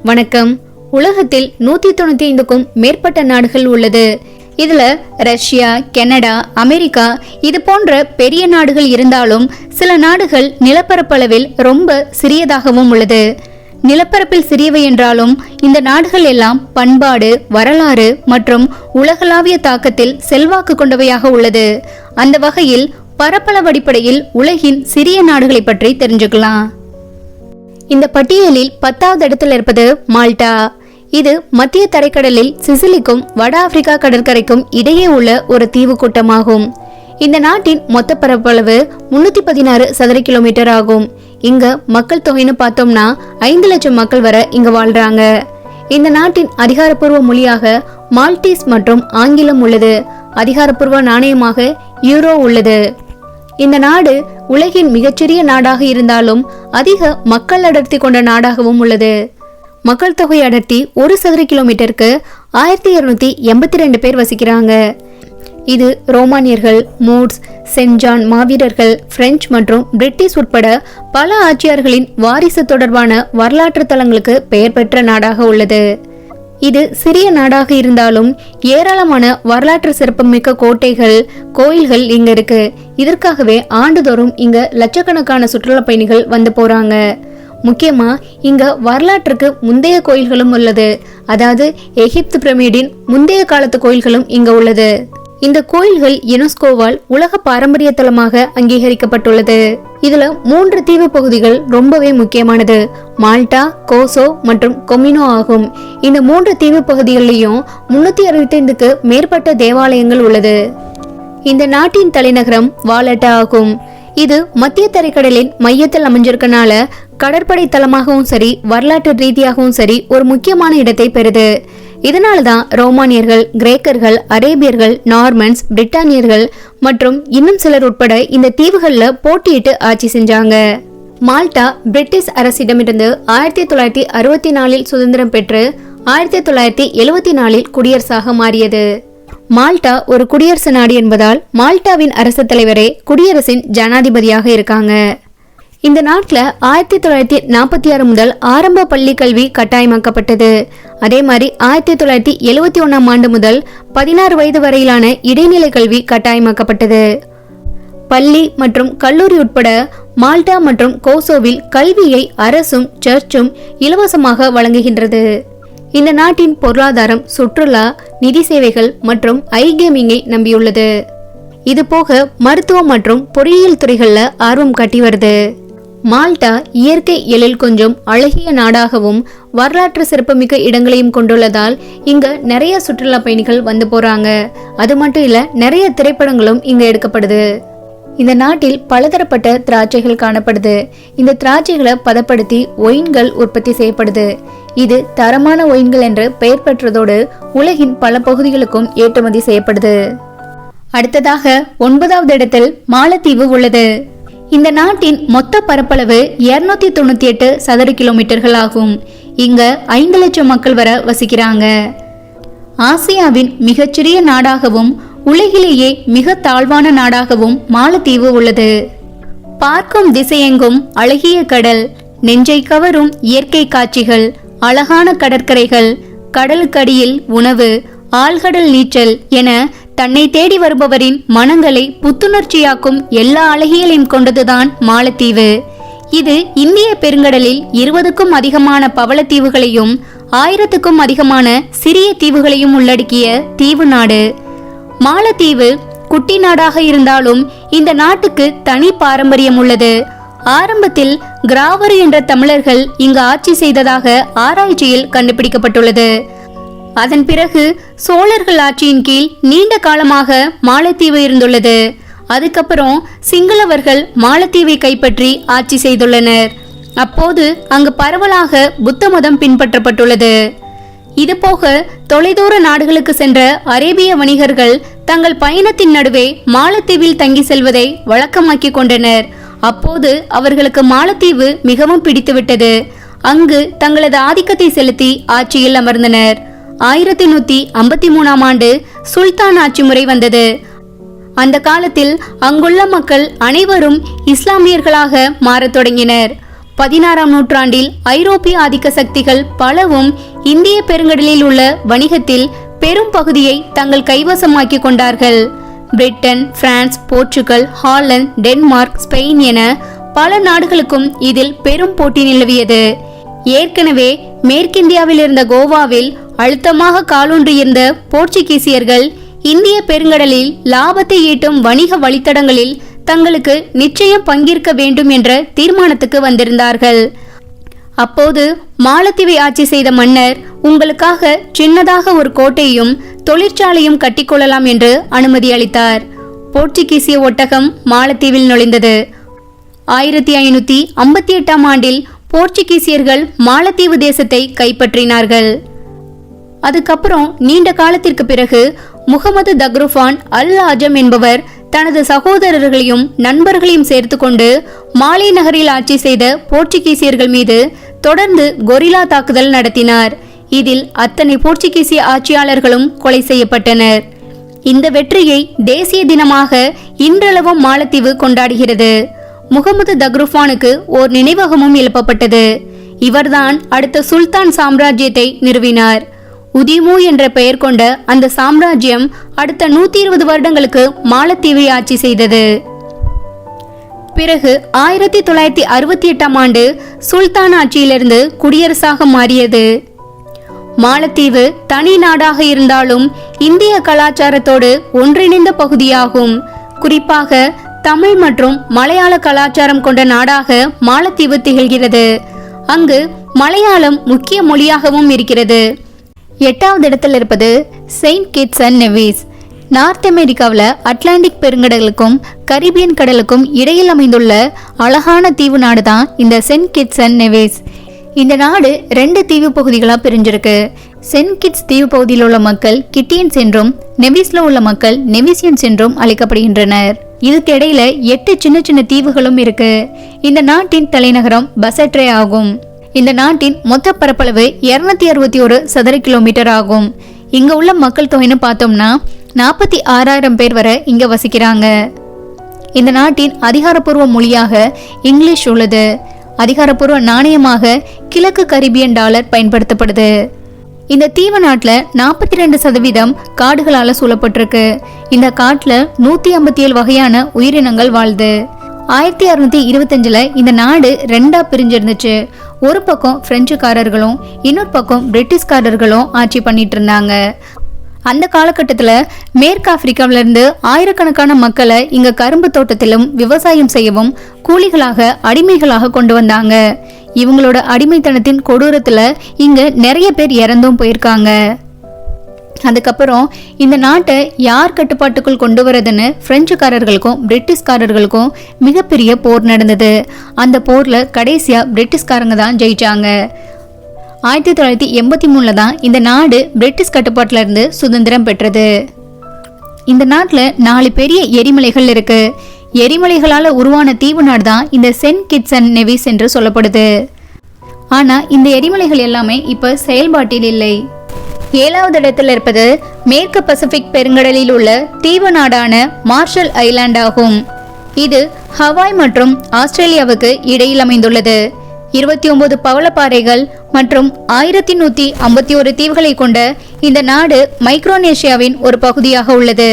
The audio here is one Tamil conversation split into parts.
வணக்கம். உலகத்தில் 195க்கும் மேற்பட்ட நாடுகள் உள்ளது. இதுல ரஷ்யா, கனடா, அமெரிக்கா இது போன்ற பெரிய நாடுகள் இருந்தாலும் சில நாடுகள் நிலப்பரப்பளவில் ரொம்ப சிறியதாகவும் உள்ளது. நிலப்பரப்பில் சிறியவை என்றாலும் இந்த நாடுகள் எல்லாம் பண்பாடு, வரலாறு மற்றும் உலகளாவிய தாக்கத்தில் செல்வாக்கு கொண்டவையாக உள்ளது. அந்த வகையில் பரப்பளவு அடிப்படையில் உலகின் சிறிய நாடுகளை பற்றி தெரிஞ்சுக்கலாம். இந்த பட்டியலில் 10வது இடத்தில் இருப்பது மால்டா. இது மத்திய தரைக்கடலில் சிசிலிக்கும் வட ஆப்பிரிக்கா கடற்கரைக்கும் இடையே உள்ள ஒரு தீவு கூட்டமாகும். இந்த நாட்டின் மொத்த பரப்பளவு 316 சதுர கிலோமீட்டர் ஆகும். இங்க மக்கள் தொகைன்னு பார்த்தோம்னா 5 லட்சம் மக்கள் வரை இங்க வாழ்றாங்க. இந்த நாட்டின் அதிகாரப்பூர்வ மொழியாக மால்டீஸ் மற்றும் ஆங்கிலம் உள்ளது. அதிகாரப்பூர்வ நாணயமாக யூரோ உள்ளது. இந்த நாடு உலகின் மிகச்சிறிய நாடாக இருந்தாலும் அதிக மக்கள் அடர்த்தி கொண்ட நாடாகவும் உள்ளது. மக்கள் தொகை அடர்த்தி 1 சதுர கிலோமீட்டருக்கு 1282 பேர் வசிக்கிறாங்க. இது ரோமானியர்கள், மூட்ஸ், சென்ட் ஜான் மாவீரர்கள், பிரெஞ்சு மற்றும் பிரிட்டிஷ் உட்பட பல ஆட்சியாளர்களின் வாரிசு தொடர்பான வரலாற்று தலங்களுக்கு பெயர் பெற்ற நாடாக உள்ளது. இது சிறிய நாடாக இருந்தாலும் ஏராளமான வரலாற்று சிறப்புமிக்க கோட்டைகள், கோயில்கள் இங்க இருக்கு. இதற்காகவே ஆண்டுதோறும் இங்க லட்சக்கணக்கான சுற்றுலா பயணிகள் வந்து போறாங்க. முக்கியமா இங்க வரலாற்றுக்கு முந்தைய கோயில்களும் உள்ளது. அதாவது எகிப்து பிரமிடின் முந்தைய காலத்து கோயில்களும் இங்க உள்ளது. இந்த கோயில்கள் யுனெஸ்கோவால் உலக பாரம்பரிய தலமாக அங்கீகரிக்கப்பட்டுள்ளது. இதுல 3 தீவு பகுதிகள் ரொம்பவே முக்கியமானது. மால்டா, கோசோ மற்றும் கொமினோ ஆகும். இந்த 3 தீவு பகுதிகளிலும் 365க்கு மேற்பட்ட தேவாலயங்கள் உள்ளது. இந்த நாட்டின் தலைநகரம் வாலட்டா ஆகும். இது மத்திய தரைக்கடலின் மையத்தில் அமைஞ்சிருக்கனால கடற்படை தளமாகவும் சரி, வரலாற்று ரீதியாகவும் சரி ஒரு முக்கியமான இடத்தை பெறுது. இதனால்தான் ரோமானியர்கள், கிரேக்கர்கள், அரேபியர்கள், நார்மன்ஸ், பிரிட்டானியர்கள் மற்றும் இன்னும் சிலர் உட்பட இந்த தீவுகள்ல போட்டியிட்டு ஆட்சி செஞ்சாங்க. மால்டா பிரிட்டிஷ் அரசிடமிருந்து 1964 சுதந்திரம் பெற்று 1974 குடியரசாக மாறியது. மால்டா ஒரு குடியரசு நாடு என்பதால் மால்டாவின் அரசு தலைவரே குடியரசின் ஜனாதிபதியாக இருக்காங்க. இந்த நாட்டில் 1946 முதல் ஆரம்ப பள்ளி கல்வி கட்டாயமாக்கப்பட்டது. அதே மாதிரி 1971 ஆண்டு முதல் 16 வயது வரையிலான இடைநிலை கல்வி கட்டாயமாக்கப்பட்டது. பள்ளி மற்றும் கல்லூரி உட்பட மால்டா மற்றும் கோசோவில் கல்வியை அரசும் சர்ச்சும் இலவசமாக வழங்குகின்றது. இந்த நாட்டின் பொருளாதாரம் சுற்றுலா, நிதி சேவைகள் மற்றும் ஐகேமிங்கை நம்பியுள்ளது. இது போக மருத்துவம் மற்றும் பொறியியல் துறைகள்ல ஆர்வம் காட்டி வருது. மால்டா இயற்கை எழில் கொஞ்சம் அழகிய நாடாகவும் வரலாற்று சிறப்புமிக்க இடங்களையும் கொண்டுள்ளதால் இங்க நிறைய சுற்றுலா பயணிகள் வந்து போறாங்க. அது மட்டும் இல்ல, நிறைய திரைப்படங்களும் இங்க எடுக்கப்படுது. இந்த நாட்டில் பலதரப்பட்ட திராட்சைகள் காணப்படுது. இந்த திராட்சைகளை பதப்படுத்தி ஒயின்கள் உற்பத்தி செய்யப்படுது. இது தரமான ஒயின்கள் என்று பெயர் பெற்றதோடு உலகின் பல பகுதிகளுக்கும் ஏற்றுமதி செய்யப்படுது. அடுத்ததாக 9வது இடத்தில் மாலத்தீவு உள்ளது. இந்த நாட்டின் மொத்த பரப்பளவு 298 சதுர கிலோமீட்டர்கள் ஆகும். இங்க 5 லட்சம் மக்கள் வரை வசிக்கிறாங்க. ஆசியாவின் மிகச்சிறிய நாடாகவும் உலகிலேயே மிக தாழ்வான நாடாகவும் மாலத்தீவு உள்ளது. பார்க்கும் திசையெங்கும் அழகிய கடல், நெஞ்சை கவரும் இயற்கை காட்சிகள், அழகான கடற்கரைகள், கடலுக்கடியில் உணவு, ஆழ்கடல் நீச்சல் என தன்னை தேடி வருபவரின் மனங்களை புத்துணர்ச்சியாக்கும் எல்லா அழகியலையும் கொண்டதுதான் மாலத்தீவு. இது இந்திய பெருங்கடலில் 20க்கும் அதிகமான பவளத்தீவுகளையும் 1000க்கும் அதிகமான சிறிய தீவுகளையும் உள்ளடக்கிய தீவு நாடு. மாலத்தீவு குட்டி நாடாக இருந்தாலும் இந்த நாட்டுக்கு தனி பாரம்பரியம் உள்ளது. ஆரம்பத்தில் கிராவரு என்ற தமிழர்கள் இங்கு ஆட்சி செய்ததாக ஆராய்ச்சியில் கண்டுபிடிக்கப்பட்டுள்ளது. அதன் பிறகு சோழர்கள் ஆட்சியின் கீழ் நீண்ட காலமாக மாலத்தீவு இருந்துள்ளது. அதுக்கப்புறம் சிங்களவர்கள் மாலத்தீவை கைப்பற்றி ஆட்சி செய்துள்ளனர். அப்போது அங்கு பரவலாக புத்த மதம் பின்பற்றப்பட்டுள்ளது. இதுபோக தொலைதூர நாடுகளுக்கு சென்ற அரேபிய வணிகர்கள் தங்கள் பயணத்தின் நடுவே மாலத்தீவில் தங்கி செல்வதை வழக்கமாக்கி கொண்டனர். அப்போது அவர்களுக்கு மாலத்தீவு மிகவும் பிடித்துவிட்டது. அங்கு தங்களது ஆதிக்கத்தை செலுத்தி ஆட்சியில் அமர்ந்தனர். 1153 ஆண்டு சுல்தான் ஆட்சி முறை வந்தது. அந்த காலத்தில் அங்குள்ள மக்கள் அனைவரும் இஸ்லாமியர்களாக மாறத் தொடங்கினர். 16ஆம் நூற்றாண்டில் ஐரோப்பிய ஆதிக்க சக்திகள் பலவும் இந்திய பெருங்கடலில் உள்ள வணிகத்தில் பெரும் பகுதியை தங்கள் கைவசமாக்கி கொண்டார்கள். Britain, France, Portugal, Holland, Denmark, Spain என பல நாடுகளுக்கும் இதில் பெரும் போட்டி நிலவியது. ஏற்கனவே மேற்கிந்தியாவில் இருந்த கோவாவில் அழுத்தமாக காலூன்றியிருந்த போர்ச்சுகீசியர்கள் இந்திய பெருங்கடலில் லாபத்தை ஈட்டும் வணிக வழித்தடங்களில் தங்களுக்கு நிச்சயம் பங்கேற்க வேண்டும் என்ற தீர்மானத்துக்கு வந்திருந்தார்கள். அப்போது மாலத்தீவை ஆட்சி செய்த மன்னர் உங்களுக்காக சின்னதாக ஒரு கோட்டையும் தொழிற்சாலையும் கட்டிக்கொள்ளலாம் என்று அனுமதி அளித்தார். போர்ச்சுகீசிய ஒட்டகம் மாலத்தீவில் நுழைந்தது. 1558ஆம் ஆண்டில் போர்ச்சுகீசியர்கள் மாலத்தீவு தேசத்தை கைப்பற்றினார்கள். அதுக்கப்புறம் நீண்ட காலத்திற்கு பிறகு முகமது தக்ருஃபான் அல் ஆஜம் என்பவர் தனது சகோதரர்களையும் நண்பர்களையும் சேர்த்து கொண்டு மாலே நகரில் ஆட்சி செய்த போர்ச்சுகீசியர்கள் மீது தொடர்ந்து கொரில்லா தாக்குதல் நடத்தினார். இதில் அத்தனை போர்ச்சுகீசிய ஆட்சியாளர்களும் கொலை செய்யப்பட்டனர். இந்த வெற்றியை தேசிய தினமாக இன்றளவும் மாலத்தீவு கொண்டாடுகிறது. முகமது தக்ருஃபானுக்கு ஓர் நினைவகமும் எழுப்பப்பட்டது. இவர்தான் அடுத்த சுல்தான் சாம்ராஜ்யத்தை நிறுவினார். உதிமு என்ற பெயர் கொண்ட அந்த சாம்ராஜ்யம் அடுத்த 120 வருடங்களுக்கு மாலத்தீவை ஆட்சி செய்தது. பிறகு 1968ஆம் ஆண்டு சுல்தான் ஆட்சியிலிருந்து குடியரசாக மாறியது. மாலத்தீவு தனி நாடாக இருந்தாலும் இந்திய கலாச்சாரத்தோடு ஒன்றிணைந்த பகுதியாகும். குறிப்பாக தமிழ் மற்றும் மலையாள கலாச்சாரம் கொண்ட நாடாக மாலத்தீவு திகழ்கிறது. அங்கு மலையாளம் முக்கிய மொழியாகவும் இருக்கிறது. 8வது இடத்தில் இருப்பது Saint kids and Nevis. North அமெரிக்காவில் அட்லாண்டிக் பெருங்கடலுக்கும் கரிபியன் கடலுக்கும் இடையில் அமைந்துள்ள அழகான தீவு நாடு தான் இந்த செயின்ட் கிட்ஸ் அண்ட் நெவிஸ். இந்த நாடு 2 தீவு பகுதிகளாக பிரிஞ்சிருக்கு. செயின்ட் கிட்ஸ் தீவு பகுதியில் உள்ள மக்கள் கிட்டியன்ஸ் என்றும் நெவிஸ்ல உள்ள மக்கள் நெவிசியன்ஸ் என்றும் அழைக்கப்படுகின்றனர். இதுக்கு இடையில 8 சின்ன சின்ன தீவுகளும் இருக்கு. இந்த நாட்டின் தலைநகரம் பசட்ரே ஆகும். இந்த நாட்டின் மொத்த பரப்பளவு 261 சதுர கிலோமீட்டர் ஆகும். இங்க உள்ள மக்கள் தொகைன்னு பார்த்தோம்னா 46,000 பேர் வரை இங்க வசிக்கிறாங்க. இந்த நாட்டின் அதிகாரப்பூர்வ மொழியாக இங்கிலீஷ் உள்ளது. அதிகாரப்பூர்வ நாணயமாக கிழக்கு கரிபியன் டாலர் பயன்படுத்தப்படுது. இந்த தீவு நாட்டில் 42% காடுகளால சூழப்பட்டிருக்கு. இந்த காட்டில் 157 வகையான உயிரினங்கள் வாழ்து. 1625 இந்த நாடு 2ஆ பிரிஞ்சிருந்துச்சு. ஒரு பக்கம் பிரெஞ்சுக்காரர்களும் இன்னொரு பக்கம் பிரிட்டிஷ்காரர்களும் ஆட்சி பண்ணிட்டு இருந்தாங்க. அந்த காலகட்டத்தில் மேற்கு ஆப்பிரிக்காவிலிருந்து ஆயிரக்கணக்கான மக்களை இங்க கரும்பு தோட்டத்திலும் விவசாயம் செய்யவும் கூலிகளாக அடிமைகளாக கொண்டு வந்தாங்க. இவங்களோட அடிமைத்தனத்தின் கொடூரத்துல இங்க நிறைய பேர் இறந்தும் போயிருக்காங்க. அதுக்கப்புறம் இந்த நாட்டை யார் கட்டுப்பாட்டுக்குள் கொண்டு வரதுன்னு பிரெஞ்சுக்காரர்களுக்கும் பிரிட்டிஷ்காரர்களுக்கும் மிகப்பெரிய போர் நடந்தது. அந்த போர்ல கடைசியா பிரிட்டிஷ்காரங்க தான் ஜெயிச்சாங்க. 1983 தான் இந்த நாடு பிரிட்டிஷ் கட்டுப்பாட்டில இருந்து சுதந்திரம் பெற்றது. இந்த நாட்டில் 4 பெரிய எரிமலைகள் இருக்கு. எரிமலைகளால உருவான தீவு நாடு தான் இந்த செயின்ட் கிட்ஸ் அண்ட் நெவிஸ் என்று சொல்லப்படுது. ஆனா இந்த எரிமலைகள் எல்லாமே இப்ப செயல்பாட்டில் இல்லை. 7வது இடத்தில் இருப்பது மேற்கு பசிபிக் பெருங்கடலில் உள்ள தீவு நாடான மார்ஷல் ஐலாண்ட் ஆகும். இது ஹவாய் மற்றும் ஆஸ்திரேலியாவுக்கு இடையில் அமைந்துள்ளது. 29 பவளப்பாறைகள் மற்றும் 1151 தீவுகளை கொண்ட இந்த நாடு மைக்ரோனேஷியாவின் ஒரு பகுதியாக உள்ளது.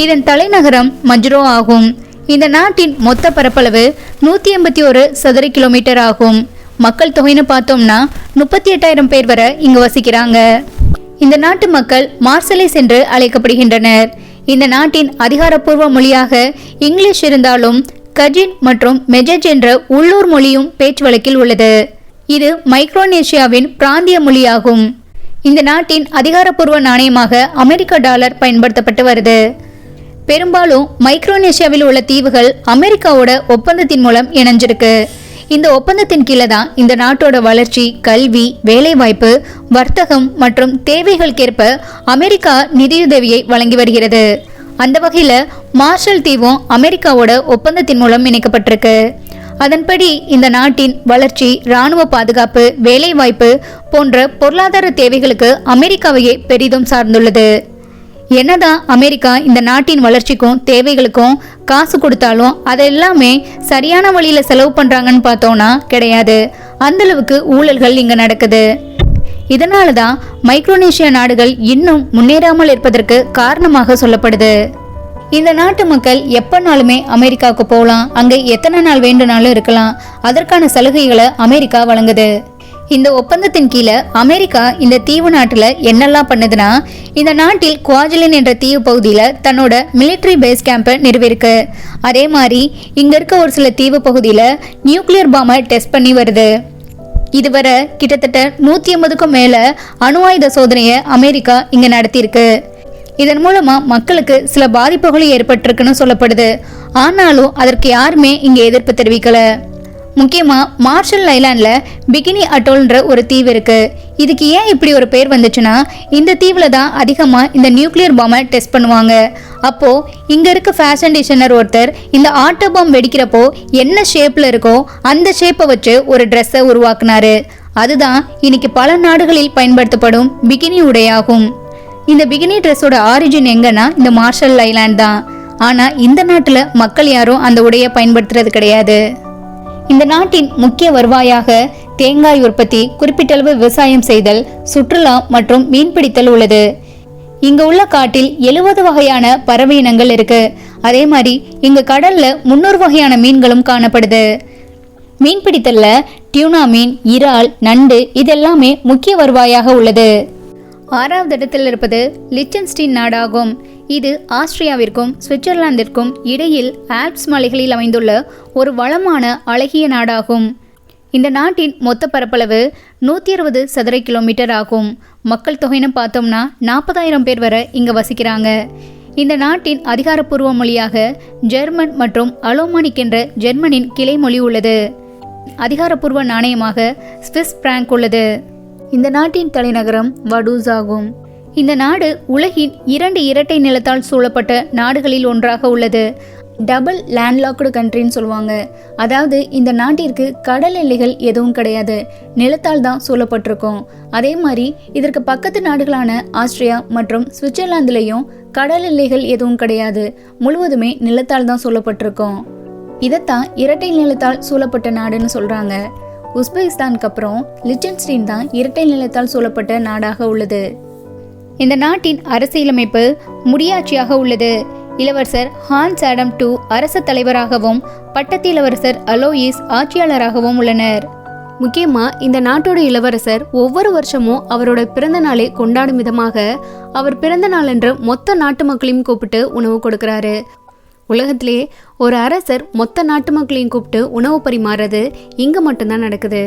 இதன் தலைநகரம் மஜ்ரோ ஆகும். இந்த நாட்டின் மொத்த பரப்பளவு 181 சதுர கிலோமீட்டர் ஆகும். மக்கள் தொகைன்னு பார்த்தோம்னா 38,000 பேர் வரை இங்கு வசிக்கிறாங்க. இந்த நாட்டு மக்கள் மார்சலைஸ் என்று அழைக்கப்படுகின்றனர். இந்த நாட்டின் அதிகாரப்பூர்வ மொழியாக இங்கிலீஷ் இருந்தாலும் கஜின் மற்றும் மெஜஜ் என்ற உள்ளூர் மொழியும் பேச்சு வழக்கில் உள்ளது. இது மைக்ரோனேஷியாவின் பிராந்திய மொழியாகும். இந்த நாட்டின் அதிகாரப்பூர்வ நாணயமாக அமெரிக்க டாலர் பயன்படுத்தப்பட்டு வருது. பெரும்பாலும் மைக்ரோனேஷியாவில் உள்ள தீவுகள் அமெரிக்காவோட ஒப்பந்தத்தின் மூலம் இணைஞ்சிருக்கு. இந்த ஒப்பந்தத்தின் கீழே தான் இந்த நாட்டோட வளர்ச்சி, கல்வி, வேலைவாய்ப்பு, வர்த்தகம் மற்றும் தேவைகளுக்கேற்ப அமெரிக்கா நிதியுதவியை வழங்கி வருகிறது. அந்த வகையில் மார்ஷல் தீவும் அமெரிக்காவோட ஒப்பந்தத்தின் மூலம் இணைக்கப்பட்டிருக்கு. அதன்படி இந்த நாட்டின் வளர்ச்சி, இராணுவ பாதுகாப்பு, வேலைவாய்ப்பு போன்ற பொருளாதார தேவைகளுக்கு அமெரிக்காவையே பெரிதும் சார்ந்துள்ளது. என்னதான் அமெரிக்கா இந்த நாட்டின் வளர்ச்சிக்கும் தேவைகளுக்கும் காசு கொடுத்தாலும் அதை எல்லாமே சரியான வழியில செலவு பண்றாங்கன்னு பார்த்தோம்னா கிடையாது. அந்த அளவுக்கு ஊழல்கள் இங்க நடக்குது. இதனாலதான் மைக்ரோனேஷியா நாடுகள் இன்னும் முன்னேறாமல் இருப்பதற்கு காரணமாக சொல்லப்படுது. இந்த நாட்டு மக்கள் எப்பனாலுமே அமெரிக்காவுக்கு போகலாம், அங்க எத்தனை நாள் வேண்டுனாலும் இருக்கலாம். அதற்கான சலுகைகளை அமெரிக்கா வழங்குது. இந்த ஒப்பந்தத்தின் கீழே அமெரிக்கா இந்த தீவு நாட்டுல என்னெல்லாம் பண்ணுதுன்னா, இந்த நாட்டில் குவாஜலின் என்ற தீவு பகுதியில தன்னோட மிலிட்டரி பேஸ் கேம்பை நிறுவிருக்கு. அதே மாதிரி இங்க இருக்க ஒரு சில தீவு பகுதியில நியூக்ளியர் பாம்பை டெஸ்ட் பண்ணி வருது. இதுவரை கிட்டத்தட்ட 150க்கும் மேல அணு ஆயுத சோதனையை அமெரிக்கா இங்க நடத்தியிருக்கு. இதன் மூலமா மக்களுக்கு சில பாதிப்புகளும் ஏற்பட்டிருக்குன்னு சொல்லப்படுது. ஆனாலும் அதற்கு யாருமே இங்க எதிர்ப்பு தெரிவிக்கல. முக்கியமா மார்ஷல் ஐலாண்ட்ல பிகினி அட்டோல்ன்ற ஒரு தீவு இருக்கு. இதுக்கு ஏன் இப்படி ஒரு பேர் வந்துச்சுன்னா, இந்த தீவுல தான் அதிகமா இந்த நியூக்ளியர் பாம்பை டெஸ்ட் பண்ணுவாங்க. அப்போ இங்க இருக்க ஃபேஷன் டிசைனர் ஒருத்தர் இந்த ஆட்டோ பாம் வெடிக்கிறப்போ என்ன ஷேப்ல இருக்கோ அந்த ஷேப்பை வச்சு ஒரு ட்ரெஸ்ஸை உருவாக்குனாரு. அதுதான் இன்னைக்கு பல நாடுகளில் பயன்படுத்தப்படும் பிகினி உடையாகும். இந்த பிகினி ட்ரெஸ்ஸோட ஆரிஜின் எங்கன்னா இந்த மார்ஷல் ஐலாண்ட் தான். ஆனா இந்த நாட்டுல மக்கள் யாரும் அந்த உடையை பயன்படுத்துறது கிடையாது. இந்த நாட்டின் முக்கிய வருவாயாக தேங்காய் உற்பத்தி, குறிப்பிட்டளவு விவசாயம் செய்தல், சுற்றுலா மற்றும் மீன்பிடித்தல் உள்ளது. இங்க உள்ள காட்டில் 70 வகையான பறவை இனங்கள் இருக்கு. அதே மாதிரி இங்க கடல்ல 300 வகையான மீன்களும் காணப்படுது. மீன்பிடித்தல்ல டியூனா மீன், இறால், நண்டு இதெல்லாமே முக்கிய வருவாயாக உள்ளது. 6வது இடத்தில் இருப்பது லிச்சன்ஸ்டீன் நாடாகும். இது ஆஸ்திரியாவிற்கும் சுவிட்சர்லாந்திற்கும் இடையில் ஆல்ப்ஸ் மலைகளில் அமைந்துள்ள ஒரு வளமான அழகிய நாடாகும். இந்த நாட்டின் மொத்த பரப்பளவு 160 சதுர கிலோமீட்டர் ஆகும். மக்கள் தொகைன்னு பார்த்தோம்னா 40,000 பேர் வரை இங்க வசிக்கிறாங்க. இந்த நாட்டின் அதிகாரப்பூர்வ மொழியாக ஜெர்மன் மற்றும் அலோமானிக் என்ற ஜெர்மனின் கிளை மொழி உள்ளது. அதிகாரப்பூர்வ நாணயமாக ஸ்விஸ் பிராங்க் உள்ளது. இந்த நாட்டின் தலைநகரம் வடூஸ் ஆகும். இந்த நாடு உலகின் 2 இரட்டை நிலத்தால் சூழப்பட்ட நாடுகளில் ஒன்றாக உள்ளது. டபுள் லேண்ட்லாக்டு கண்ட்ரின்னு சொல்லுவாங்க. அதாவது இந்த நாட்டிற்கு கடல் எல்லைகள் எதுவும் கிடையாது, நிலத்தால் தான் சூழப்பட்டிருக்கும். அதே மாதிரி இதற்கு பக்கத்து நாடுகளான ஆஸ்திரியா மற்றும் சுவிட்சர்லாந்துலேயும் கடல் எல்லைகள் எதுவும் கிடையாது, முழுவதுமே நிலத்தால் தான் சூழப்பட்டிருக்கும். இதைத்தான் இரட்டை நிலத்தால் சூழப்பட்ட நாடுன்னு சொல்றாங்க. உஸ்பெகிஸ்தானுக்கு அப்புறம் லிச்சன்ஸ்டீன் தான் இரட்டை நிலத்தால் சூழப்பட்ட நாடாக உள்ளது. இந்த நாட்டின் அரசியலமைப்பு முடியாட்சியாக உள்ளது. இளவரசர் ஹான்ஸ் ஆடம் II அரச தலைவராகவும் பட்டத்து இளவரசர் அலோயிஸ் ஆட்சியாளராகவும் உள்ளனர். முக்கியமா இந்த நாட்டோட இளவரசர் ஒவ்வொரு வருஷமும் அவரோட பிறந்த நாளை கொண்டாடும் விதமாக அவர் பிறந்த நாள் என்று மொத்த நாட்டு மக்களையும் கூப்பிட்டு உணவு கொடுக்கிறாரு. உலகத்திலே ஒரு அரசர் மொத்த நாட்டு மக்களையும் கூப்பிட்டு உணவு பரிமாறுறது இங்க மட்டும்தான் நடக்குது.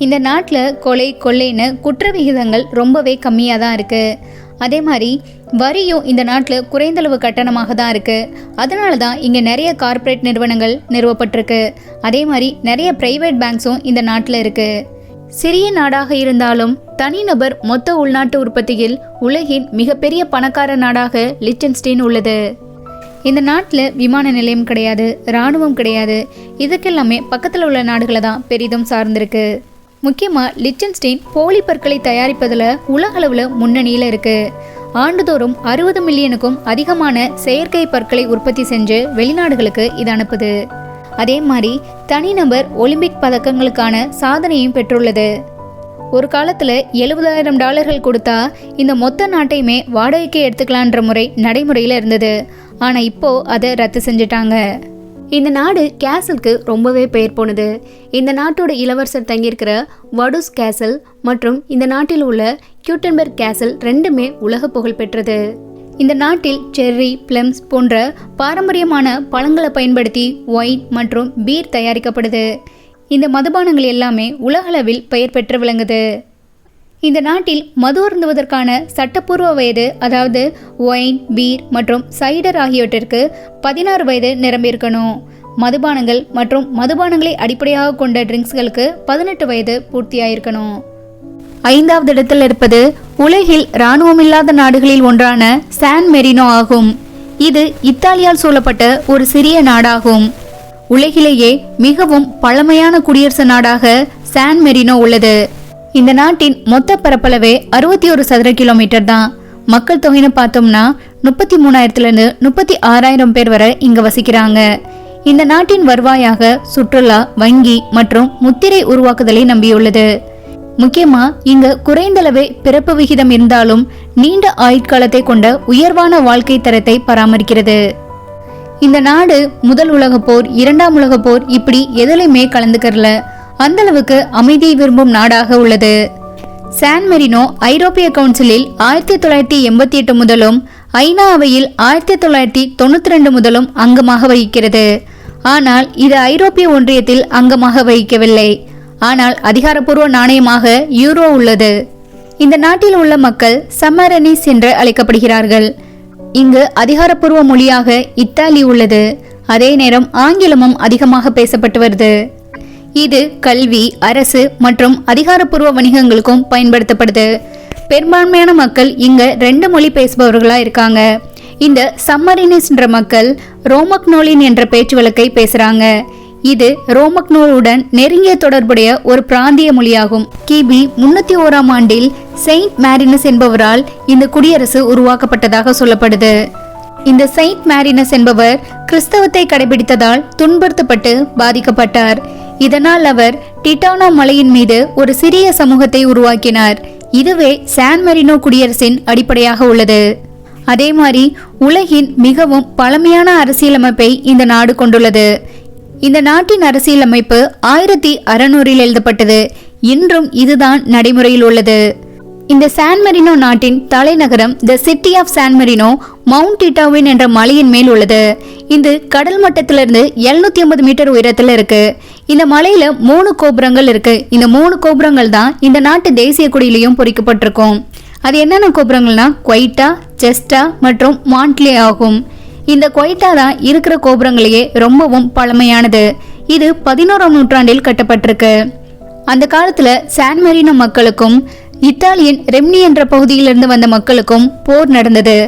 இந்த நாட்டில் கொலை கொள்ளைன்னு குற்ற விகிதங்கள் ரொம்பவே கம்மியாக தான் இருக்குது. அதே மாதிரி வரியும் இந்த நாட்டில் குறைந்தளவு கட்டணமாக தான் இருக்குது. அதனால தான் இங்கே நிறைய கார்ப்பரேட் நிறுவனங்கள் நிறுவப்பட்டிருக்கு. அதே மாதிரி நிறைய பிரைவேட் பேங்க்ஸும் இந்த நாட்டில் இருக்குது. சிறிய நாடாக இருந்தாலும் தனிநபர் மொத்த உள்நாட்டு உற்பத்தியில் உலகின் மிகப்பெரிய பணக்கார நாடாக லிச்சன்ஸ்டீன் உள்ளது. இந்த நாட்டில் விமான நிலையம் கிடையாது, இராணுவம் கிடையாது. இதுக்கெல்லாமே பக்கத்தில் உள்ள நாடுகளை தான் பெரிதும் சார்ந்திருக்கு. முக்கியமாக லிச்சன்ஸ்டீன் போலி பற்களை தயாரிப்பதில் உலக அளவில் முன்னணியில் இருக்குது. ஆண்டுதோறும் 60 மில்லியனுக்கும் அதிகமான செயற்கை பற்களை உற்பத்தி செஞ்சு வெளிநாடுகளுக்கு இது அனுப்புது. அதே மாதிரி தனிநபர் ஒலிம்பிக் பதக்கங்களுக்கான சாதனையும் பெற்றுள்ளது. ஒரு காலத்தில் $70,000 கொடுத்தா இந்த மொத்த நாட்டையுமே வாடகைக்கு எடுத்துக்கலான்ற முறை நடைமுறையில் இருந்தது. ஆனால் இப்போ அதை ரத்து செஞ்சுட்டாங்க. இந்த நாடு கேசலுக்கு ரொம்பவே பெயர் போனது. இந்த நாட்டோட இளவரசர் தங்கியிருக்கிற வடூஸ் கேசல் மற்றும் இந்த நாட்டில் உள்ள கியூட்டன்பர்க் கேசல் ரெண்டுமே உலக புகழ் பெற்றது. இந்த நாட்டில் செர்ரி, பிளம்ஸ் போன்ற பாரம்பரியமான பழங்களை பயன்படுத்தி ஒயின் மற்றும் பீர் தயாரிக்கப்படுது. இந்த மதுபானங்கள் எல்லாமே உலகளவில் பெயர் பெற்று விளங்குது. இந்த நாட்டில் மது அருந்துவதற்கான சட்டப்பூர்வ வயது, அதாவது ஒயின், பீர் மற்றும் சைடர் ஆகியவற்றிற்கு 16 வயது நிரம்பியிருக்கணும். மதுபானங்கள் மற்றும் மதுபானங்களை அடிப்படையாக கொண்ட ட்ரிங்க்ஸ்களுக்கு 18 வயது பூர்த்தியாயிருக்கணும். 5வது இடத்தில் இருப்பது உலகில் இராணுவம் இல்லாத நாடுகளில் ஒன்றான சான் மெரினோ ஆகும். இது இத்தாலியால் சூழப்பட்ட ஒரு சிறிய நாடாகும். உலகிலேயே மிகவும் பழமையான குடியரசு நாடாக சான் மெரினோ உள்ளது. இந்த நாட்டின் மொத்த பரப்பளவே 61 சதுர கிலோமீட்டர் தான். மக்கள் தொகைன்னு பார்த்தோம்னா 33,000 36,000 பேர் வரை இங்க வசிக்கிறாங்க. இந்த நாட்டின் வருவாயாக சுற்றுலா, வங்கி மற்றும் முத்திரை உருவாக்குதலை நம்பியுள்ளது. முக்கியமா இங்க குறைந்தளவே பிறப்பு விகிதம் இருந்தாலும் நீண்ட ஆயுட்காலத்தை கொண்ட உயர்வான வாழ்க்கை தரத்தை பராமரிக்கிறது. இந்த நாடு முதல் உலக போர், இரண்டாம் உலக போர் இப்படி எதுலையுமே கலந்துக்கறல. அந்த அளவுக்கு அமைதியை விரும்பும் நாடாக உள்ளது. சான் மெரினோ ஐரோப்பிய கவுன்சிலில் 1988 முதலும் ஐநா அவையில் 1992 முதலும் அங்கமாக வகிக்கிறது. ஆனால் இது ஐரோப்பிய ஒன்றியத்தில் அங்கமாக வகிக்கவில்லை. ஆனால் அதிகாரப்பூர்வ நாணயமாக யூரோ உள்ளது. இந்த நாட்டில் உள்ள மக்கள் சம்மரனீஸ் என்று அழைக்கப்படுகிறார்கள். இங்கு அதிகாரப்பூர்வ மொழியாக இத்தாலி உள்ளது. அதே நேரம் ஆங்கிலமும் அதிகமாக பேசப்பட்டு வருது. இது கல்வி, அரசு மற்றும் அதிகாரப்பூர்வ வணிகங்களுக்கும் பயன்படுத்தப்படுது. பெரும்பான்மையான மக்கள் இங்க 2 மொழி பேசுபவர்களா இருக்காங்க. இந்த சம்மரினிஸ் என்ற மக்கள் ரோமக்னோலின் என்ற பேச்சு வழக்கை பேசுறாங்க. இது ரோமக்னோலுடன் நெருங்கிய தொடர்புடைய ஒரு பிராந்திய மொழியாகும். கிபி 301 ஆண்டில் செயின்ட் மேரினஸ் என்பவரால் இந்த குடியரசு உருவாக்கப்பட்டதாக சொல்லப்படுது. இந்த செயின்ட் மேரினஸ் என்பவர் கிறிஸ்தவத்தை கடைபிடித்ததால் துன்புறுத்தப்பட்டு பாதிக்கப்பட்டார். இதனால் அவர் டிட்டானோ மலையின் மீது ஒரு சிறிய சமூகத்தை உருவாக்கினார். இதுவே சான் மெரினோ குடியரசின் அடிப்படையாக உள்ளது. அதே மாதிரி உலகின் மிகவும் பழமையான அரசியலமைப்பை இந்த நாடு கொண்டுள்ளது. இந்த நாட்டின் அரசியலமைப்பு 1600 எழுதப்பட்டது. இன்றும் இதுதான் நடைமுறையில் உள்ளது. இந்த சான் மெரினோ நாட்டின் தலைநகரம் the city of San Marino mount டிட்டாவின் என்ற மலையின் மேல் உள்ளது. இது கடல் மட்டத்திலிருந்து 750 மீட்டர் உயரத்தில் இருக்கு. இந்த மலையில 3 கோபுரங்கள் இருக்கு. இந்த 3 கோபுரங்கள் தான் இந்த நாட்டு தேசிய கொடியிலையும் பொறிக்கப்பட்டிருக்கும். அது என்னென்ன கோபுரங்கள்னா குவைட்டா, செஸ்டா மற்றும் மான்ட்லே ஆகும். இந்த குவைட்டா தான் இருக்கிற கோபுரங்களையே ரொம்பவும் பழமையானது. இது 11ஆம் நூற்றாண்டில் கட்டப்பட்டிருக்கு. அந்த காலத்துல சான் மெரினோ மக்களுக்கும் இத்தாலியின் ரெம்னி என்ற பகுதியிலிருந்து வந்த மக்களுக்கும் போர் நடந்தது.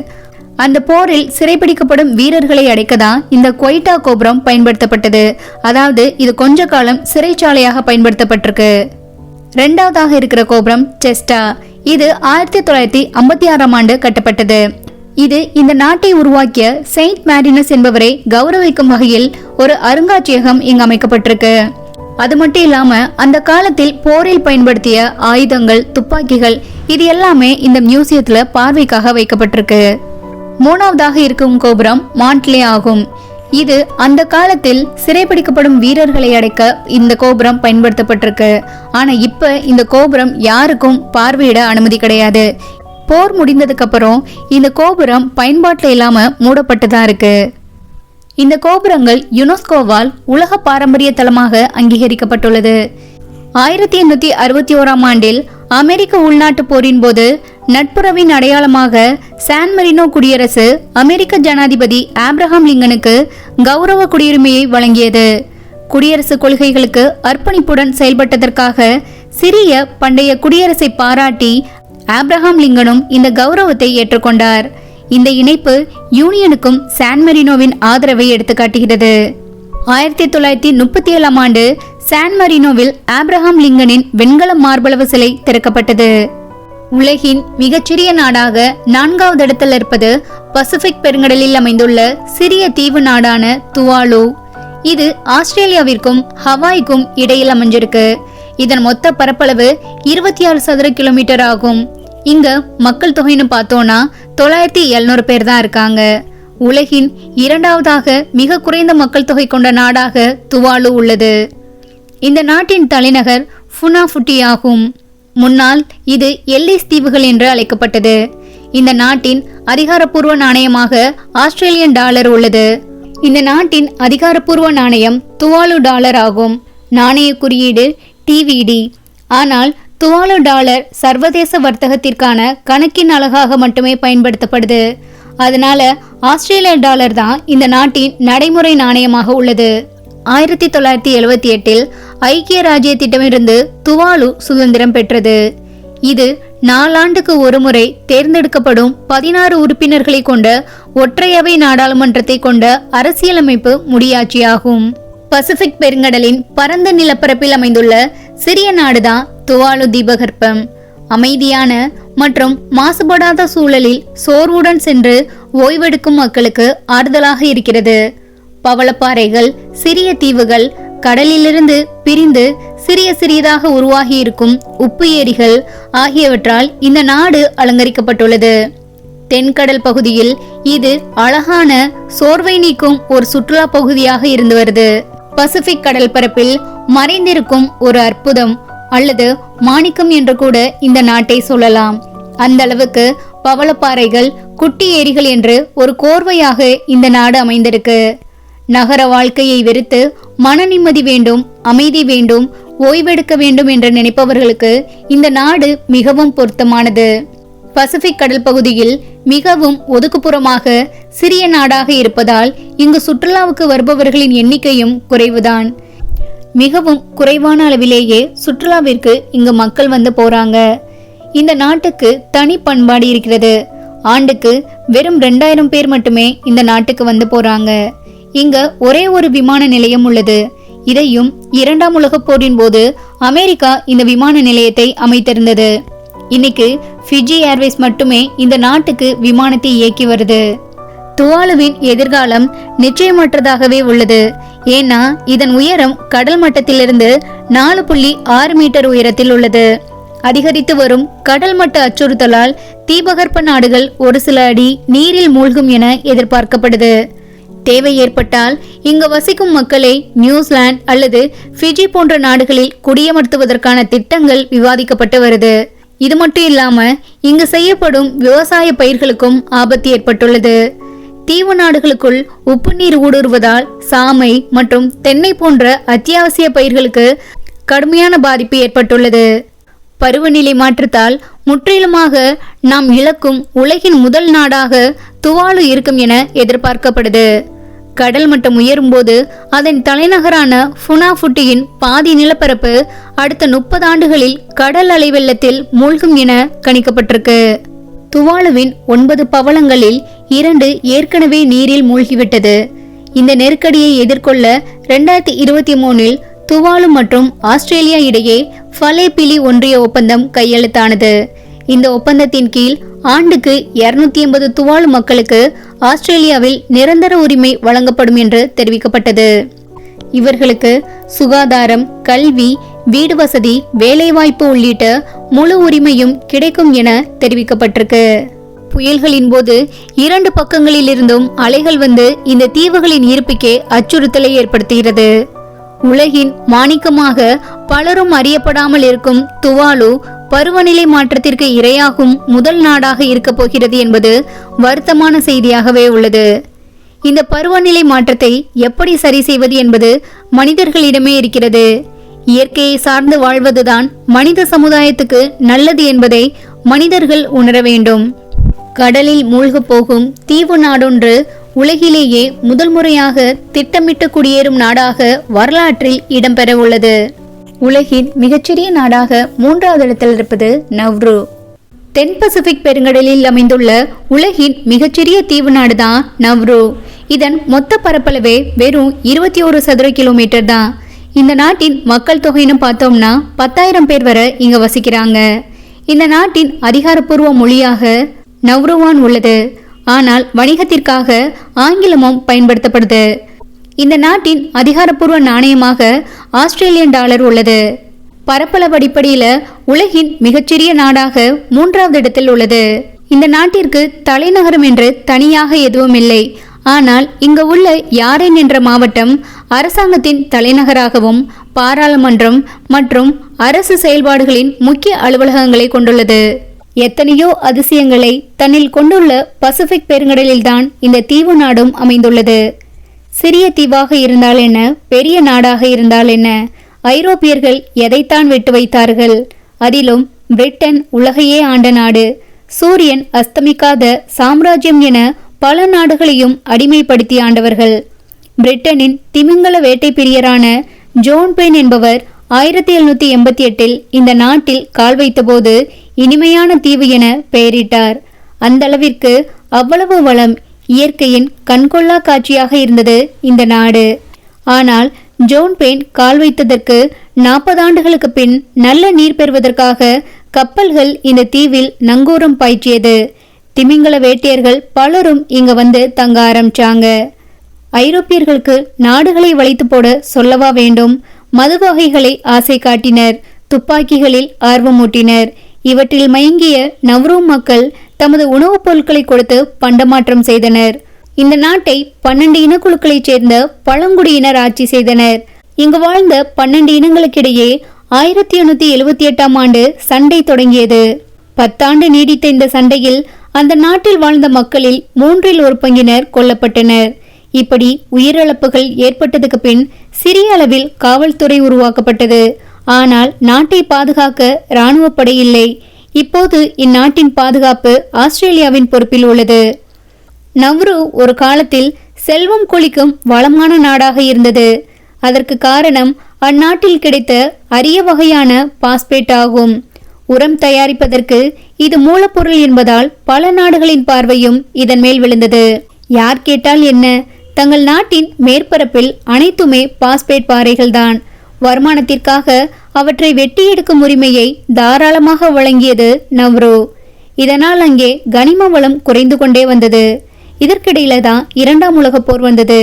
அந்த போரில் சிறைப்பிடிக்கப்படும் வீரர்களை அடைக்கதான் இந்த குவைட்டா கோபுரம் பயன்படுத்தப்பட்டது. அதாவது இது கொஞ்ச காலம் சிறைச்சாலையாக பயன்படுத்தப்பட்டிருக்கு. 2வதாக இருக்கிற கோபுரம் செஸ்டா. இது 1956ஆம் ஆண்டு கட்டப்பட்டது. இது இந்த நாட்டை உருவாக்கிய செயின்ட் மேரினஸ் என்பவரை கௌரவிக்கும் வகையில் ஒரு அருங்காட்சியகம் இங்கு அமைக்கப்பட்டிருக்கு. அது மட்டும் இல்லாம அந்த காலத்தில் போரில் பயன்படுத்திய ஆயுதங்கள், துப்பாக்கிகள் இது எல்லாமே இந்த மியூசியத்துல பார்வைக்காக வைக்கப்பட்டிருக்கு. 3வதாக இருக்கும் கோபுரம் மான்ட்லே ஆகும். இது அந்த காலத்தில் சிறைப்பிடிக்கப்படும் வீரர்களை அடைக்க இந்த கோபுரம் பயன்படுத்தப்பட்டிருக்கு. ஆனா இப்ப இந்த கோபுரம் யாருக்கும் பார்வையிட அனுமதி கிடையாது. போர் முடிந்ததுக்கு அப்புறம் இந்த கோபுரம் பயன்பாட்டில் இல்லாம மூடப்பட்டுதான் இருக்கு. இந்த கோபுரங்கள் யுனெஸ்கோவால் உலக பாரம்பரிய தலமாக அங்கீகரிக்கப்பட்டுள்ளது. 1861ஆம் ஆண்டில் அமெரிக்க உள்நாட்டு போரின் போது நட்புறவின் அடையாளமாக சான் மெரினோ குடியரசு அமெரிக்க ஜனாதிபதி ஆப்ரஹாம் லிங்கனுக்கு கௌரவ குடியுரிமையை வழங்கியது. குடியரசு கொள்கைகளுக்கு அர்ப்பணிப்புடன் செயல்பட்டதற்காக சிறிய பண்டைய குடியரசை பாராட்டி ஆப்ரஹாம் லிங்கனும் இந்த கௌரவத்தை ஏற்றுக்கொண்டார். இந்த இணைப்பு யூனியனுக்கும் சான் மெரினோவின் ஆதரவை எடுத்துக்காட்டுகிறது. 1937ஆம் ஆண்டு சான் மெரினோவில் ஆப்ரஹாம் லிங்கனின் வெண்கல மார்பளவு சிலை திறக்கப்பட்டது. உலகின் மிகச்சிறிய நாடாக 4வது இடத்தில் இருப்பது பசிபிக் பெருங்கடலில் அமைந்துள்ள சிறிய தீவு நாடான துவாலு. இது ஆஸ்திரேலியாவிற்கும் ஹவாய்க்கும் இடையில் அமைஞ்சிருக்கு. இதன் மொத்த பரப்பளவு 26 சதுர கிலோமீட்டர் ஆகும். இங்க மக்கள் தொகைன்னு பார்த்தோம்னா 9700 பேர் தான் இருக்காங்க. உலகின் 2வதாக மிக குறைந்த மக்கள் தொகை கொண்ட நாடாக துவாலு உள்ளது. இந்த நாட்டின் தலைநகர் ஃபுனாஃபுட்டி ஆகும். முன்னால் இது எல்லிஸ் தீவுகள் என்று அழைக்கப்பட்டது. இந்த நாட்டின் அதிகாரப்பூர்வ நாணயமாக ஆஸ்திரேலியன் டாலர் உள்ளது. இந்த நாட்டின் அதிகாரப்பூர்வ நாணயம் துவாலு டாலர் ஆகும். நாணய குறியீடு டிவிடி. ஆனால் துவாலு டாலர் சர்வதேச வர்த்தகத்திற்கான கணக்கின் அழகாக மட்டுமே பயன்படுத்தப்படுது. அதனால ஆஸ்திரேலிய டாலர் தான் இந்த நாட்டின் நடைமுறை நாணயமாக உள்ளது. 1978இல் ஐக்கிய ராஜ்யத்திடமிருந்து துவாலு சுதந்திரம் பெற்றது. இது 4 ஆண்டுக்கு ஒரு முறை தேர்ந்தெடுக்கப்படும் 16 உறுப்பினர்களை கொண்ட ஒற்றையவை நாடாளுமன்றத்தை கொண்ட அரசியலமைப்பு முடியாட்சியாகும். பசிபிக் பெருங்கடலின் பரந்த நிலப்பரப்பில் அமைந்துள்ள சிறிய நாடுதான் துவாலு தீபகற்பம். அமைதியான மற்றும் மாசுபடாத சூழலில் சோர்வுடன் சென்று ஓய்வெடுக்கும் மக்களுக்கு ஆறுதலாக இருக்கிறது. பவளப்பாறைகள், சிறிய தீவுகள், கடலிலிருந்து பிரிந்து சிறிய சிறியதாக உருவாகி இருக்கும் உப்பு ஏரிகள் ஆகியவற்றால் இந்த நாடு அலங்கரிக்கப்பட்டுள்ளது. தென்கடல் பகுதியில் இது அழகான சோர்வை நீக்கும் ஒரு சுற்றுலா பகுதியாக இருந்து வருது. பசிபிக் கடல் பரப்பில் மறைந்திருக்கும் ஒரு அற்புதம் அல்லது மாணிக்கம் என்று கூட இந்த நாட்டை சொல்லலாம். அந்த அளவுக்கு பவளப்பாறைகள், குட்டி ஏரிகள் என்று ஒரு கோர்வையாக இந்த நாடு அமைந்திருக்கு. நகர வாழ்க்கையை வெறுத்து மன நிம்மதி வேண்டும், அமைதி வேண்டும், ஓய்வெடுக்க வேண்டும் என்று நினைப்பவர்களுக்கு இந்த நாடு மிகவும் பொருத்தமானது. பசிபிக் கடல் பகுதியில் மிகவும் ஒதுக்குப்புறமாக சிறிய நாடாக இருப்பதால் இங்கு சுற்றுலாவுக்கு வருபவர்களின் எண்ணிக்கையும் குறைவுதான். மிகவும் குறைவான அளவிலேயே சுற்றுலாவிற்கு இங்கு மக்கள் வந்து போறாங்க. இந்த நாட்டுக்கு தனி பண்பாடு இருக்கிறது. ஆண்டுக்கு வெறும் 2000 பேர் மட்டுமே இந்த நாட்டுக்கு வந்து போறாங்க. இங்க ஒரே ஒரு விமான நிலையம் உள்ளது. இதையும் 2ஆம் உலகப் போரின் போது அமெரிக்கா இந்த விமான நிலையத்தை அமைத்திருந்தது. இன்னைக்கு ஃபிஜி ஏர்வேஸ் மட்டுமே இந்த நாட்டுக்கு விமானத்தை இயக்கி வருது. துவாலுவின் எதிர்காலம் நிச்சயமற்றதாகவே உள்ளது. ஏன்னா இதன் உயரம் கடல் மட்டத்திலிருந்து 4.6 மீட்டர் உயரத்தில் உள்ளது. அதிகரித்து வரும் கடல் மட்ட அச்சுறுத்தலால் தீபகற்ப நாடுகள் ஒரு சில அடி நீரில் மூழ்கும் என எதிர்பார்க்கப்படுது. தேவை ஏற்பட்டால் இங்கு வசிக்கும் மக்களை நியூசிலாந்து அல்லது ஃபிஜி போன்ற நாடுகளில் குடியமர்த்துவதற்கான திட்டங்கள் விவாதிக்கப்பட்டு வருது. இது மட்டும் இல்லாம இங்கு செய்யப்படும் விவசாய பயிர்களுக்கும் ஆபத்து ஏற்பட்டுள்ளது. தீவு நாடுகளுக்குள் உப்பு நீர் ஊடுருவதால் சாமை மற்றும் தென்னை போன்ற அத்தியாவசிய பயிர்களுக்கு கடுமையான பாதிப்பு ஏற்பட்டுள்ளது. பருவநிலை மாற்றத்தால் முற்றிலுமாக நாம் இழக்கும் உலகின் முதல் நாடாக துவாலு இருக்கும் என எதிர்பார்க்கப்படுது. கடல் மட்டம் உயரும் போது அதன் தலைநகரான ஃபுனாஃபுட்டியின் பாதி நிலப்பரப்பு அடுத்த 30 ஆண்டுகளில் கடல் அலை வெள்ளத்தில் மூழ்கும் என கணிக்கப்பட்டிருக்கு. துவாலுவின் 9 பவளங்களில் 2 ஏற்கனவே நீரில் மூழ்கிவிட்டது. இந்த நெருக்கடியை எதிர்கொள்ள 2023இல் துவாலு மற்றும் ஆஸ்திரேலியா இடையே ஃபலேபிலி ஒன்றிய ஒப்பந்தம் கையெழுத்தானது. இந்த ஒப்பந்தத்தின் கீழ் ஆண்டுக்கு 280 துவாலு மக்களுக்கு ஆஸ்திரேலியாவில் நிரந்தர உரிமை வழங்கப்படும் என்று தெரிவிக்கப்பட்டது. இவர்களுக்கு சுகாதாரம், கல்வி, வீடு வசதி, வேலைவாய்ப்பு உள்ளிட்ட முழு உரிமையும் கிடைக்கும் என தெரிவிக்கப்பட்டிருக்கு. புயல்களின் போது 2 பக்கங்களில் இருந்தும் அலைகள் வந்து இந்த தீவுகளின் இருப்புக்கே அச்சுறுத்தலை ஏற்படுத்துகிறது. உலகின் மாணிக்கமாக பலரும் அறியப்படாமல் இருக்கும் துவாலு பருவநிலை மாற்றத்திற்கு இரையாகும் முதல் நாடாக இருக்க போகிறது என்பது வருத்தமான செய்தியாகவே உள்ளது. இந்த பருவநிலை மாற்றத்தை எப்படி சரி செய்வது என்பது மனிதர்களிடமே இருக்கிறது. இயற்கையை சார்ந்து வாழ்வதுதான் மனித சமுதாயத்துக்கு நல்லது என்பதை மனிதர்கள் உணர வேண்டும். கடலில் மூழ்க போகும் தீவு நாடொன்று உலகிலேயே முதல் முறையாக திட்டமிட்டு குடியேறும் நாடாக வரலாற்றில் இடம்பெற உள்ளது. உலகின் மிகச்சிறிய நாடாக 3வது இடத்தில் இருப்பது நவ்ரு. தென் பசிபிக் பெருங்கடலில் அமைந்துள்ள உலகின் மிகச்சிறிய தீவு நாடுதான் நவ்ரு. இதன் மொத்த பரப்பளவே வெறும் 21 சதுர கிலோமீட்டர் தான். இந்த நாட்டின் மக்கள் தொகைன்னு பார்த்தோம்னா 10,000 பேர் வரை இங்க வசிக்கிறாங்க. இந்த நாட்டின் அதிகாரப்பூர்வ மொழியாக நவ்ருவான் உள்ளது. ஆனால் வணிகத்திற்காக ஆங்கிலமும் பயன்படுத்தப்படுது. இந்த நாட்டின் அதிகாரப்பூர்வ நாணயமாக ஆஸ்திரேலியன் டாலர் உள்ளது. பரப்பளவு அடிப்படையில உலகின் மிகச்சிறிய நாடாக 3வது இடத்தில் உள்ளது. இந்த நாட்டிற்கு தலைநகரம் என்று தனியாக எதுவும் இல்லை. ஆனால் இங்கு உள்ள யாரேன் என்ற மாவட்டம் அரசாங்கத்தின் தலைநகராகவும் பாராளுமன்றம் மற்றும் அரசு செயல்பாடுகளின் முக்கிய அலுவலகங்களை கொண்டுள்ளது. எத்தனையோ அதிசயங்களை தன்னில் கொண்டுள்ள பசிபிக் பெருங்கடலில்தான் இந்த தீவு நாடும் அமைந்துள்ளது. சிறிய தீவாக இருந்தால் என்ன, பெரிய நாடாக இருந்தால் என்ன, ஐரோப்பியர்கள் எதைத்தான் விட்டு வைத்தார்கள்? அதிலும் பிரிட்டன் உலகையே ஆண்ட நாடு, சூரியன் அஸ்தமிக்காத சாம்ராஜ்யம் என பல நாடுகளையும் அடிமைப்படுத்தி ஆண்டவர்கள். பிரிட்டனின் திமிங்கல வேட்டை பிரியரான ஜோன் பென் என்பவர் 1788இல் இந்த நாட்டில் கால் வைத்தபோது இனிமையான தீவு என பெயரிட்டார். அந்த அளவிற்கு அவ்வளவு வளம், இயற்கையின் கண்கொள்ளா காட்சியாக இருந்தது இந்த நாடு. ஆனால் ஜோன் பென் கால் வைத்ததற்கு 40 ஆண்டுகளுக்கு பின் நல்ல நீர் பெறுவதற்காக கப்பல்கள் இந்த தீவில் நங்கூரம் பாய்ச்சியது. திமிங்கல வேட்டையர்கள் பலரும் இங்க வந்து தங்க ஆரம்பிச்சாங்க. ஐரோப்பியர்களுக்கு நாடுகளை வளைத்து போட சொல்லவா வேண்டும்? மது வகைகளை ஆசை காட்டினர், துப்பாக்கிகளில் ஆர்வமூட்டினர். இவற்றில் மயங்கிய நவ்ரு மக்கள் தமது உணவுப் பொருட்களை கொடுத்து பண்டமாற்றம் செய்தனர். இந்த நாட்டை 12 இனக்குழுக்களைச் சேர்ந்த பழங்குடியினர் ஆட்சி செய்தனர். இங்கு வாழ்ந்த 12 இனங்களுக்கிடையே 1878ஆம் ஆண்டு சண்டை தொடங்கியது. 10 ஆண்டு நீடித்த இந்த சண்டையில் அந்த நாட்டில் வாழ்ந்த மக்களில் 1/3 பங்கினர் கொல்லப்பட்டனர். இப்படி உயிரிழப்புகள் ஏற்பட்டதுக்கு பின் சிறிய அளவில் காவல்துறை உருவாக்கப்பட்டது. ஆனால் நாட்டை பாதுகாக்க இராணுவ படை இல்லை. இப்போது இந்நாட்டின் பாதுகாப்பு ஆஸ்திரேலியாவின் பொறுப்பில் உள்ளது. நவ்ரு ஒரு காலத்தில் செல்வம் கொளிக்கும் வளமான நாடாக இருந்தது. அதற்கு காரணம் அந்நாட்டில் கிடைத்த அரிய வகையான பாஸ்பேட் ஆகும். உரம் தயாரிப்பதற்கு இது மூலப்பொருள் என்பதால் பல நாடுகளின் பார்வையும் இதன் மேல் விழுந்தது. யார் கேட்டால் என்ன, தங்கள் நாட்டின் மேற்பரப்பில் அனைத்துமே பாஸ்பேட் பாறைகள்தான். வருமானத்திற்காக அவற்றை வெட்டி எடுக்கும் உரிமையை தாராளமாக வழங்கியது நவ்ரு. இதனால் அங்கே கனிம வளம் குறைந்து கொண்டே வந்தது. இதற்கிடையில தான் 2ஆம் உலகப் போர் வந்தது.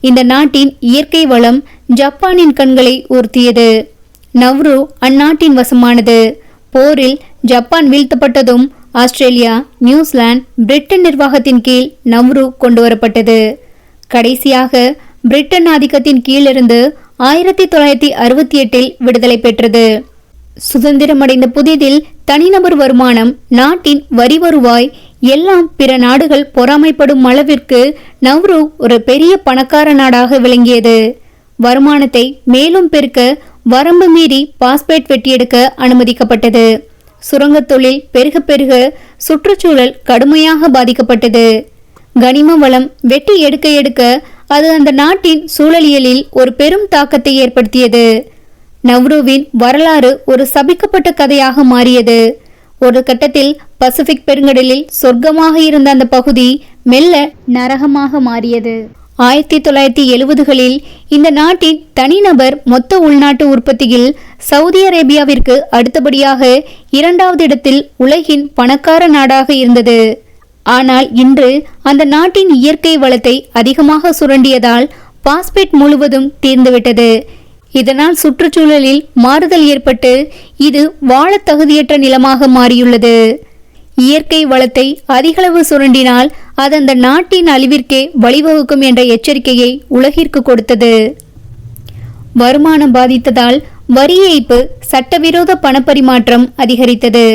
இந்த நாட்டின் இயற்கை வளம் ஜப்பானின் கண்களை ஊர்த்தியது. நவ்ரு அந்நாட்டின் வசமானது. போரில் ஜப்பான் வீழ்த்தப்பட்டதும் ஆஸ்திரேலியா, நியூசிலாந்து, பிரிட்டன் நிர்வாகத்தின் கீழ் நவ்ரு கொண்டு வரப்பட்டது. கடைசியாக பிரிட்டன் ஆதிக்கத்தின் கீழிருந்து 1968இல் விடுதலை பெற்றது. சுதந்திரமடைந்த புதிதில் தனிநபர் வருமானம், நாட்டின் வரி வருவாய் எல்லாம் பிற நாடுகள் பொறாமைப்படும் அளவிற்கு நவ்ரு ஒரு பெரிய பணக்கார நாடாக விளங்கியது. வருமானத்தை மேலும் பெருக்க வரம்பு மீறி பாஸ்பேட் வெட்டியெடுக்க அனுமதிக்கப்பட்டது. சுரங்கத் தொழில் பெருக பெருக சுற்றுச்சூழல் கடுமையாக பாதிக்கப்பட்டது. கனிம வளம் வெட்டி எடுக்க எடுக்க அது அந்த நாட்டின் சூழலியலில் ஒரு பெரும் தாக்கத்தை ஏற்படுத்தியது. நவ்ருவின் வரலாறு ஒரு சபிக்கப்பட்ட கதையாக மாறியது. ஒரு கட்டத்தில் பசிபிக் பெருங்கடலில் சொர்க்கமாக இருந்த அந்த பகுதி மெல்ல நரகமாக மாறியது. 1970களில் இந்த நாட்டின் தனிநபர் மொத்த உள்நாட்டு உற்பத்தியில் சவுதி அரேபியாவிற்கு அடுத்தபடியாக 2வது இடத்தில் உலகின் பணக்கார நாடாக இருந்தது. ஆனால் இன்று அந்த நாட்டின் இயற்கை வளத்தை அதிகமாக சுரண்டியதால் பாஸ்பேட் முழுவதும் தீர்ந்துவிட்டது. இதனால் சுற்றுச்சூழலில் மாறுதல் ஏற்பட்டு இது வாழ தகுதியற்ற நிலமாக மாறியுள்ளது. இயற்கை வளத்தை அதிகளவு சுரண்டினால் அது அந்த நாட்டின் அழிவிற்கே வழிவகுக்கும் என்ற எச்சரிக்கையை உலகிற்கு கொடுத்தது. வருமானம் பாதித்ததால் வரி ஏய்ப்பு, சட்டவிரோத பணப்பரிமாற்றம் அதிகரித்தது.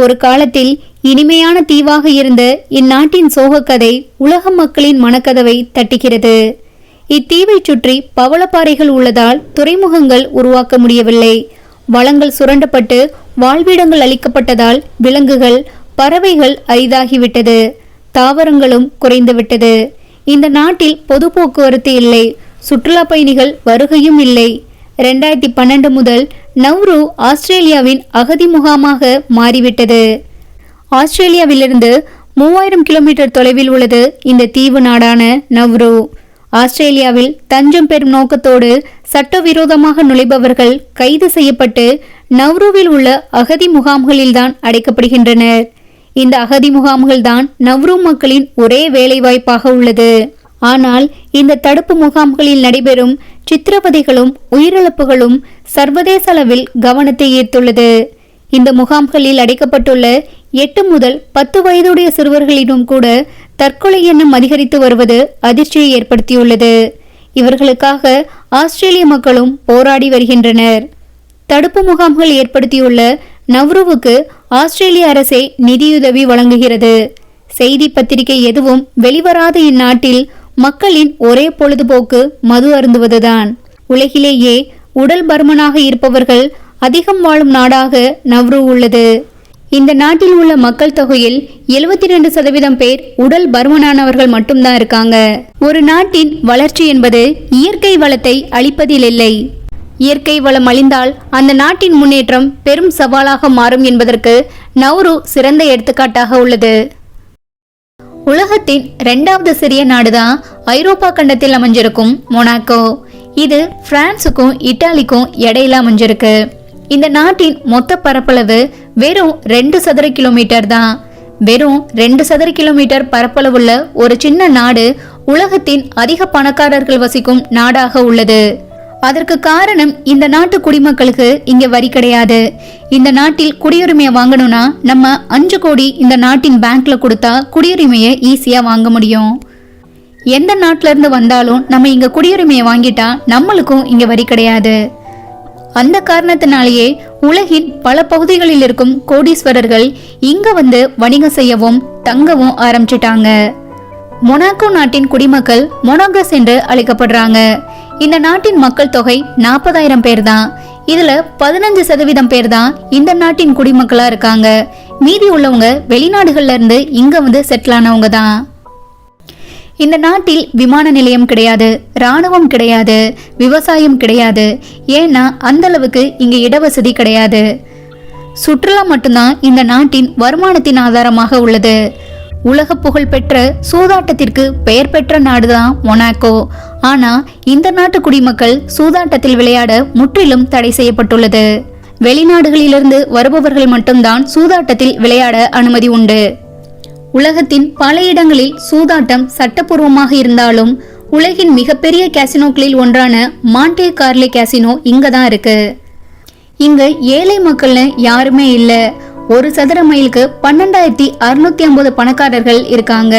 ஒரு காலத்தில் இனிமையான தீவாக இருந்த இந்நாட்டின் சோகக்கதை உலக மக்களின் மனக்கதவை தட்டுகிறது. இத்தீவை சுற்றி பவளப்பாறைகள் உள்ளதால் துறைமுகங்கள் உருவாக்க முடியவில்லை. வளங்கள் சுரண்டப்பட்டு வாழ்விடங்கள் அளிக்கப்பட்டதால் விலங்குகள், பறவைகள் அரிதாகிவிட்டது. தாவரங்களும் குறைந்துவிட்டது. இந்த நாட்டில் பொது போக்குவரத்து இல்லை. சுற்றுலா பயணிகள் வருகையும் இல்லை. 2012 முதல் நவ்ரு ஆஸ்திரேலியாவின் அகதி முகாமாக மாறிவிட்டது. ஆஸ்திரேலியாவிலிருந்து 3000 கிலோமீட்டர் தொலைவில் உள்ளது இந்த தீவு நாடான நவ்ரு. ஆஸ்திரேலியாவில் தஞ்சம் பெறும் நோக்கத்தோடு சட்டவிரோதமாக நுழைபவர்கள் கைது செய்யப்பட்டு நவ்ருவில் உள்ள அகதி முகாம்களில்தான் அடைக்கப்படுகின்றனர். இந்த அகதி முகாம்கள்தான் நவ்ரு மக்களின் ஒரே வேலைவாய்ப்பாக உள்ளது. ஆனால் இந்த தடுப்பு முகாம்களில் நடைபெறும் சித்திரவதைகளும் உயிரிழப்புகளும் சர்வதேச அளவில் கவனத்தை ஈர்த்துள்ளது. இந்த முகாம்களில் அடைக்கப்பட்டுள்ள 8 முதல் 10 வயதுடைய சிறுவர்களிடம் கூட தற்கொலை எண்ணம் அதிகரித்து வருவது அதிர்ச்சியை ஏற்படுத்தியுள்ளது. இவர்களுக்காக ஆஸ்திரேலிய மக்களும் போராடி வருகின்றனர். தடுப்பு முகாம்கள் ஏற்படுத்தியுள்ள நவ்ருவுக்கு ஆஸ்திரேலிய அரசே நிதியுதவி வழங்குகிறது. செய்தி பத்திரிகை எதுவும் வெளிவராத இந்நாட்டில் மக்களின் ஒரே பொழுதுபோக்கு மது அருந்துவதுதான். உலகிலேயே உடல் பருமனாக இருப்பவர்கள் அதிகம் வாழும் நாடாக நவ்ரு உள்ளது. இந்த நாட்டில் உள்ள மக்கள் தொகையில் 72% பேர் உடல் பருமனானவர்கள் மட்டும்தான் இருக்காங்க. ஒரு நாட்டின் வளர்ச்சி என்பது இயற்கை வளத்தை அழிப்பதில் இல்லை. இயற்கை வளம் அழிந்தால் அந்த நாட்டின் முன்னேற்றம் பெரும் சவாலாக மாறும் என்பதற்கு நவ்ரு சிறந்த எடுத்துக்காட்டாக உள்ளது. உலகத்தின் 2வது சிறிய நாடுதான் ஐரோப்பா கண்டத்தில் அமைஞ்சிருக்கும் மொனாக்கோ. இது பிரான்சுக்கும் இத்தாலிக்கும் இடையில அமைஞ்சிருக்கு. இந்த நாட்டின் மொத்த பரப்பளவு வெறும் 2 சதுர கிலோமீட்டர் தான். வெறும் 2 சதுர கிலோமீட்டர் பரப்பளவுள்ள ஒரு சின்ன நாடு உலகத்தின் அதிக பணக்காரர்கள் வசிக்கும் நாடாக உள்ளது. அதற்கு காரணம் இந்த நாட்டு குடிமக்களுக்கு இங்க வரி கிடையாது. இந்த நாட்டில் குடியுரிமையை வாங்கணும்னா நம்ம 5 கோடி இந்த நாட்டின் பேங்க்ல கொடுத்தா குடியுரிமையை ஈஸியா வாங்க முடியும். எந்த நாட்டில இருந்து வந்தாலும் நம்ம இங்க குடியுரிமையை வாங்கிட்டா நம்மளுக்கும் இங்க வரி கிடையாது. அந்த காரணத்தினாலேயே உலகின் பல பகுதிகளில் இருக்கும் கோடீஸ்வரர்கள் இங்க வந்து வணிகம் செய்யவும் தங்கவும் ஆரம்பிச்சிட்டாங்க. மொனாக்கோ நாட்டின் குடிமக்கள் மொனாகஸ் என்று அழைக்கப்படுறாங்க. இந்த நாட்டின் மக்கள் தொகை 40,000 பேர் தான். இதுல 15% பேர் தான் இந்த நாட்டின் குடிமக்களா இருக்காங்க. மீதி உள்ளவங்க வெளிநாடுகள்ல இருந்து இங்க வந்து செட்டில் ஆனவங்க தான். இந்த நாட்டில் விமான நிலையம் கிடையாது, ராணுவம் கிடையாது, விவசாயம் கிடையாது. ஏன்னா அந்த அளவுக்கு இங்க இடவசதி கிடையாது. சுற்றுலா மட்டும்தான் இந்த நாட்டின் வருமானத்தின் ஆதாரமாக உள்ளது. உலக புகழ் பெற்ற சூதாட்டத்திற்கு பெயர் பெற்ற நாடுதான் மொனாக்கோ. ஆனா இந்த நாட்டு குடிமக்கள் சூதாட்டத்தில் விளையாட முற்றிலும் தடை செய்யப்பட்டுள்ளது. வெளிநாடுகளிலிருந்து வருபவர்கள் மட்டும்தான் சூதாட்டத்தில் விளையாட அனுமதி உண்டு. உலகத்தின் பல இடங்களில் சூதாட்டம் சட்டப்பூர்வமாக இருந்தாலும் உலகின் மிகப்பெரிய கேசினோக்களில் ஒன்றான மாண்டே கார்லே கேசினோ இங்க தான் இருக்கு. இங்க ஏழை மக்கள்னு யாருமே இல்ல. ஒரு சதுர மைலுக்கு 12,650 பணக்காரர்கள் இருக்காங்க.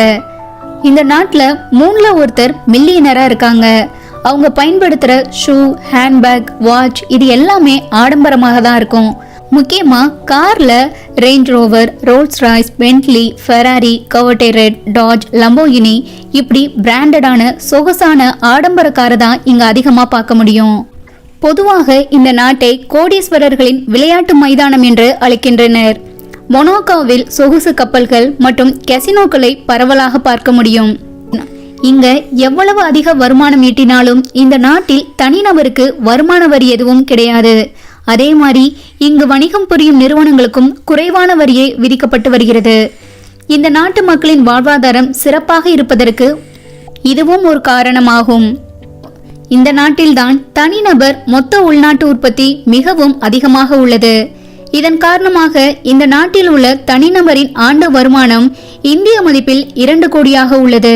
இந்த நாட்டுல 3ல ஒருத்தர் மில்லியனரா இருக்காங்க. அவங்க பயன்படுத்துற ஷூ, ஹேண்ட்பேக், வாட்ச் இது எல்லாமே ஆடம்பரமாக தான் இருக்கும். முக்கியமா கார்ல Range Rover, Rolls Royce, Bentley, Ferrari, கவர்டேரெட், டாஜ், லம்போகினி இப்படி பிராண்டடான சொகுசான ஆடம்பர காரை தான் இங்க அதிகமா பார்க்க முடியும். பொதுவாக இந்த நாட்டை கோடீஸ்வரர்களின் விளையாட்டு மைதானம் என்று அழைக்கின்றனர். மொனாக்கோவில் சொகுசு கப்பல்கள் மற்றும் கெசினோக்களை பரவலாக பார்க்க முடியும். இங்க எவ்வளவு அதிக வருமானம் ஈட்டினாலும் இந்த நாட்டில் தனிநபருக்கு வருமான வரி எதுவும் கிடையாது. அதே மாதிரி இங்கு வணிகம் புரியும் நிறுவனங்களுக்கும் குறைவான வரியே விதிக்கப்பட்டு வருகிறது. இந்த நாட்டு மக்களின் வாழ்வாதாரம் சிறப்பாக இருப்பதற்கு இதுவும் ஒரு காரணமாகும். இந்த நாட்டில்தான் தனிநபர் மொத்த உள்நாட்டு உற்பத்தி மிகவும் அதிகமாக உள்ளது. இதன் காரணமாக இந்த நாட்டில் உள்ள தனிநபரின் ஆண்டு வருமானம் இந்திய மதிப்பில் 2 கோடியாக உள்ளது.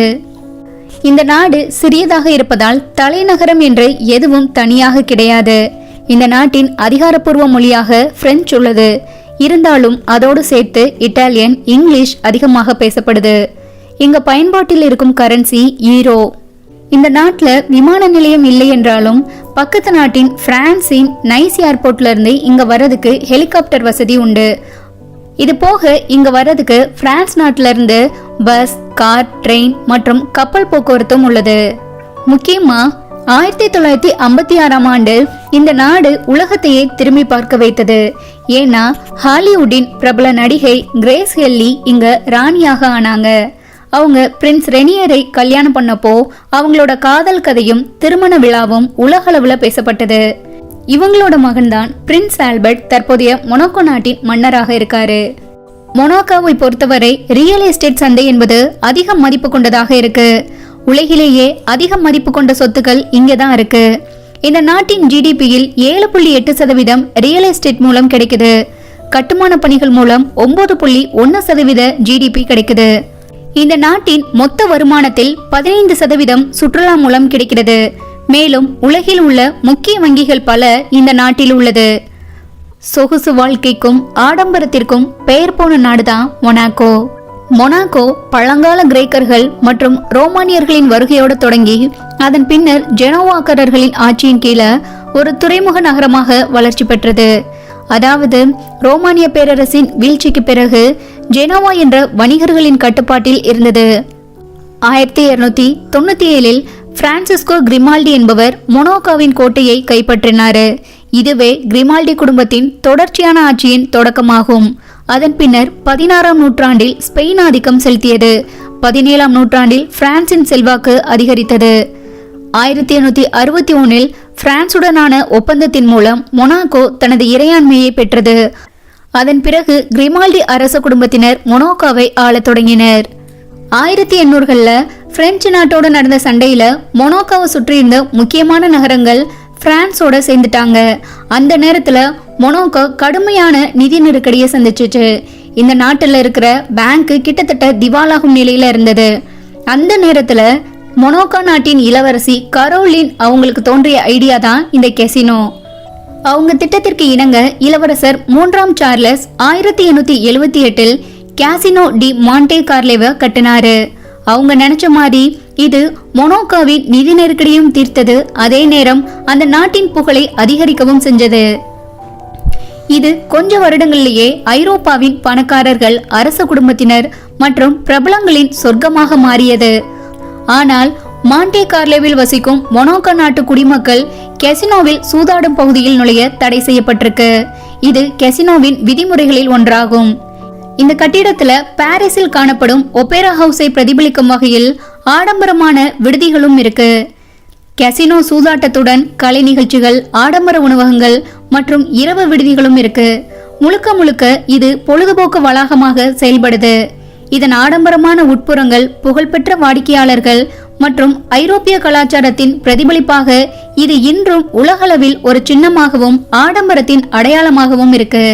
இந்த நாடு சிறியதாக இருப்பதால் தலைநகரம் என்று எதுவும் தனியாக கிடையாது. இந்த நாட்டின் அதிகாரப்பூர்வ மொழியாக பிரெஞ்சு உள்ளது. இருந்தாலும் அதோடு சேர்த்து இட்டாலியன், இங்கிலீஷ் அதிகமாக பேசப்படுது. இங்க பயன்பாட்டில் இருக்கும் கரன்சி ஈரோ. இந்த நாட்டில் விமான நிலையம் இல்லை என்றாலும் பக்கத்து நாட்டின் பிரான்சின் நைஸ் ஏர்போர்ட்ல இருந்து இங்க வர்றதுக்கு ஹெலிகாப்டர் வசதி உண்டு. இது போக இங்க வர்றதுக்கு பிரான்ஸ் நாட்டில இருந்து பஸ், கார், ட்ரெயின் மற்றும் கப்பல் போக்குவரத்தும் உள்ளது. முக்கியமா 1956ஆம் ஆண்டு இந்த நாடு உலகத்தையே திரும்பி பார்க்க வைத்தது. ஏன்னா ஹாலிவுட்டின் பிரபல நடிகை கிரேஸ் கெல்லி இங்க ராணியாக ஆனாங்க. அவங்க பிரின்ஸ் ரெனியரை கல்யாணம் பண்ணப்போ அவங்களோட காதல் கதையும் திருமண விழாவும் உலக அளவுல பேசப்பட்டது. இவங்களோட மகன்தான் பிரின்ஸ் ஆல்பர்ட் தற்போதைய மொனாக்கோ நாட்டின் மன்னராக இருக்காரு. மொனாக்கோவை பொறுத்தவரை ரியல் எஸ்டேட் சந்தை என்பது அதிக மதிப்பு கொண்டதாக இருக்கு. உலகிலேயே அதிக மதிப்பு கொண்ட சொத்துக்கள் இங்கதான் இருக்கு. இந்த நாட்டின் ஜிடிபியில் 7.8% ரியல் எஸ்டேட் மூலம் கிடைக்குது. கட்டுமான பணிகள் மூலம் 9.1% ஜிடிபி கிடைக்குது. இந்த நாட்டின் மொத்த வருமானத்தில் 15% சுற்றுலா மூலம் கிடைக்கிறது. மேலும் உலகில் உள்ள முக்கிய வங்கிகள் பல இந்த நாட்டில் உள்ளது. சொகுசு வாழ்க்கைக்கும் ஆடம்பரத்திற்கும் பெயர் போன நாடுதான் மொனாக்கோ. மொனாக்கோ பழங்கால கிரேக்கர்கள் மற்றும் ரோமானியர்களின் வருகையோடு தொடங்கி அதன் பின்னர் ஜெனோவாக்கரர்களின் ஆட்சியின் கீழே ஒரு துறைமுக நகரமாக வளர்ச்சி பெற்றது. அதாவது ரோமானிய பேரரசின் வீழ்ச்சிக்கு பிறகு ஜெனோவா என்ற வணிகர்களின் கட்டுப்பாட்டில் இருந்தது. 1297இல் பிரான்சிஸ்கோ கிரிமால்டி என்பவர் மொனாக்கோவின் கோட்டையை கைப்பற்றினார். இதுவே கிரிமால்டி குடும்பத்தின் தொடர்ச்சியான ஆட்சியின் தொடக்கமாகும். அதன் பின்னர் 16ஆம் நூற்றாண்டில் ஸ்பெயின் ஆதிக்கம் செலுத்தியது. 17ஆம் நூற்றாண்டில் பிரான்சின் செல்வாக்கு அதிகரித்தது. 1861இல் பிரான்சுடனான ஒப்பந்தத்தின் மூலம் மொனாக்கோ தனது இறையாண்மையை பெற்றது. அதன் பிறகு கிரிமால்டி அரச குடும்பத்தினர் மொனாக்கோவை ஆளத் தொடங்கினர். 1800களில் பிரெஞ்சு நாட்டோடு நடந்த சண்டையில மொனாக்கோவை சுற்றியிருந்த முக்கியமான நகரங்கள் பிரான்ஸோட சேர்ந்துட்டாங்க. அந்த நேரத்துல மொனாக்கோ கடுமையான நிதி நெருக்கடியை சந்திச்சிச்சு. இந்த நாட்டில் இருக்கிற பேங்க் கிட்டத்தட்ட திவாலாகும் நிலையில இருந்தது. அந்த நேரத்துல மொனாக்கோ நாட்டின் இளவரசி கரோலின் அவங்களுக்கு தோன்றிய ஐடியா தான் இந்த கெசினோ. அவங்க திட்டத்திற்கு இணங்க இளவரசர் 3ஆம் சார்லஸ் 1878 கேசினோ டி மாண்டே கார்லேவை கட்டினாரு. அவங்க நினைச்ச மாதிரி இது மொனாக்கோவின் நிதி நெருக்கடியும் தீர்த்தது, அதே நேரம் அந்த நாட்டின் புகழை அதிகரிக்கவும் செஞ்சது. இது கொஞ்ச வருடங்களிலேயே ஐரோப்பாவின் பணக்காரர்கள், அரச குடும்பத்தினர் மற்றும் பிரபலங்களின் சொர்க்கமாக மாறியது. ஆனால் மாண்டே கார்லோவில் வசிக்கும் மொனாக்கோ நாட்டு குடிமக்கள் கெசினோவில் சூதாடும் பகுதியில் நுழைய தடை செய்யப்பட்டிருக்கு. இது கெசினோவின் விதிமுறைகளில் ஒன்றாகும். இந்த கட்டிடத்துல பாரிஸில் காணப்படும் ஒபேரா ஹவுஸை பிரதிபலிக்கும் வகையில் ஆடம்பரமான விடுதிகளும் இருக்கு. கெசினோ சூதாட்டத்துடன் கலை நிகழ்ச்சிகள், ஆடம்பர உணவகங்கள் மற்றும் இரவு விடுதிகளும் இருக்கு. முழுக்க முழுக்க இது பொழுதுபோக்கு வளாகமாக செயல்படுது. இதன் ஆடம்பரமான உட்புறங்கள், புகழ்பெற்ற வாடிக்கையாளர்கள் மற்றும் ஐரோப்பிய கலாச்சாரத்தின் பிரதிபலிப்பாக இது இன்றும் உலகளவில் ஒரு சின்னமாகவும் ஆடம்பரத்தின் அடையாளமாகவும் இருக்கு.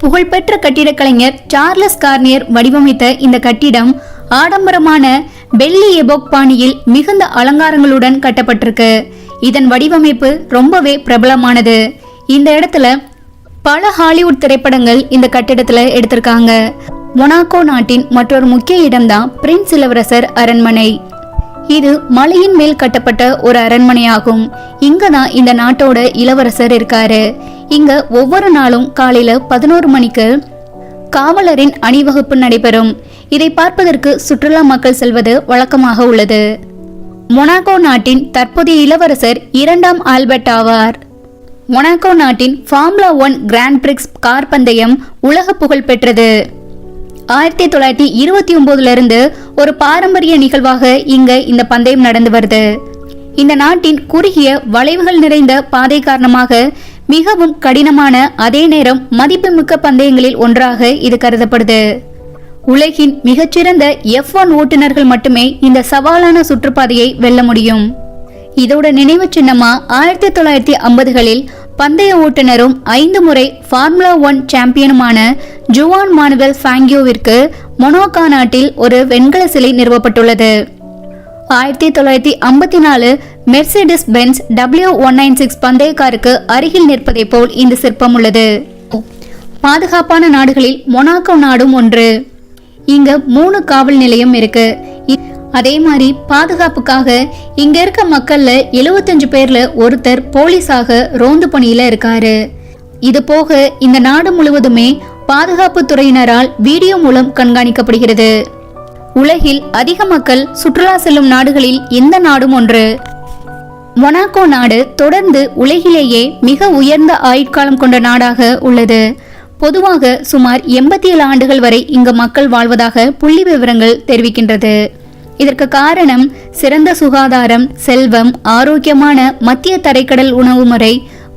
புகழ்பெற்ற கட்டிடக்கலைஞர் சார்லஸ் கார்னியர் வடிவமைத்த இந்த கட்டிடம் ஆடம்பரமான பெல்லி எபோக் பாணியில் மிகுந்த அலங்காரங்களுடன் கட்டப்பட்டிருக்கு. இதன் வடிவமைப்பு ரொம்பவே பிரபலமானது. இந்த இடத்துல பல ஹாலிவுட் திரைப்படங்கள் இந்த கட்டிடத்துல எடுத்திருக்காங்க. மொனாக்கோ நாட்டின் மற்றொரு முக்கிய இடம்தான் பிரின்ஸ் இளவரசர் அரண்மனை. இது மலையின் மேல் கட்டப்பட்ட ஒரு அரண்மனையாகும். இங்கதான் இந்த நாட்டோட இளவரசர் இருக்காரு. இங்க ஒவ்வொரு நாளும் காலையில 11 மணிக்கு காவலரின் அணிவகுப்பு நடைபெறும். இதை பார்ப்பதற்கு சுற்றுலா மக்கள் செல்வது வழக்கமாக உள்ளது. மொனாக்கோ நாட்டின் தற்போதைய இளவரசர் 2ஆம் ஆல்பர்ட் ஆவார். மொனாக்கோ நாட்டின் ஃபார்முலா 1 கிராண்ட் பிரிக்ஸ் கார் பந்தயம் உலக புகழ் பெற்றது. 1929 இருந்து ஒரு பாரம்பரிய நிகழ்வாக இங்க இந்த பந்தயம் நடந்து வருது. இந்த நாட்டின் குறுகிய வளைவுகள் நிறைந்த பாதை காரணமாக மிகவும் கடினமான, அதே நேரம் மதிப்புமிக்க பந்தயங்களில் ஒன்றாக இது கருதப்படுது. உலகின் மிகச்சிறந்த F1 ஓட்டுநர்கள் மட்டுமே இந்த சவாலான சுற்றுப்பாதையை வெல்ல முடியும். இதோட நினைவு சின்னமா 1950களில் பந்தய ஓட்டுநரும் 5 முறை ஃபார்முலா 1 சாம்பியனுமான ஜுவான் மானுவல் ஃபாங்கியோவிற்கு மொனாக்கோ நாட்டில் ஒரு வெண்கல சிலை நிறுவப்பட்டுள்ளது. 1954 மெர்சிடிஸ் பென்ஸ் W196 பந்தயக்காருக்கு அருகில் நிற்பதை போல் இந்த சிற்பம் உள்ளது. பாதுகாப்பான நாடுகளில் மொனாக்கோ நாடும் ஒன்று. இங்க 3 காவல் நிலையம் இருக்கு. அதே மாதிரி பாதுகாப்புக்காக இங்க இருக்க மக்கள்ல 75 பேர்ல ஒருத்தர் போலீஸாக ரோந்து பணியில இருக்காரு. இது போக இந்த நாடு முழுவதுமே பாதுகாப்பு துறையினரால் வீடியோ மூலம் கண்காணிக்கப்படுகிறது. உலகில் அதிக மக்கள் சுற்றுலா செல்லும் நாடுகளில் இந்த நாடும் ஒன்று. மொனாக்கோ நாடு தொடர்ந்து உலகிலேயே மிக உயர்ந்த ஆயுட்காலம் கொண்ட நாடாக உள்ளது. பொதுவாக சுமார் 87 ஆண்டுகள் வரை இங்கு மக்கள் வாழ்வதாக புள்ளி விவரங்கள் தெரிவிக்கின்றது. இதற்கு காரணம் சிறந்த சுகாதாரம், செல்வம், ஆரோக்கியமான மத்திய தரைக்கடல் உணவு முறை,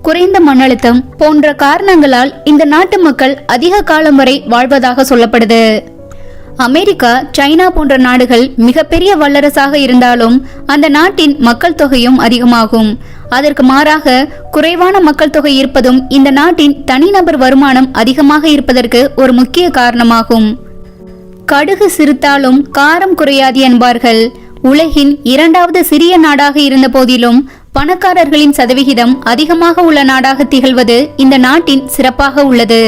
குறைந்த மண் அழுத்தம் போன்ற காரணங்களால் இந்த நாட்டு மக்கள் அதிக காலம் வரை வாழ்வதாக சொல்லப்படுது. அமெரிக்கா, சைனா போன்ற நாடுகள் மிகப்பெரிய வல்லரசாக இருந்தாலும் அந்த நாட்டின் மக்கள் தொகையும் அதிகமாகும். அதற்கு மாறாக குறைவான மக்கள் தொகை இருப்பதும் இந்த நாட்டின் தனிநபர் வருமானம் அதிகமாக இருப்பதற்கு ஒரு முக்கிய காரணமாகும். கடுகு சிறுத்தாலும் காரம் குறையாது என்பார்கள். உலகின் 2வது சிறிய நாடாக இருந்த போதிலும் பணக்காரர்களின் சதவிகிதம் அதிகமாக உள்ள நாடாக திகழ்வது இந்த நாட்டின் சிறப்பாக உள்ளது.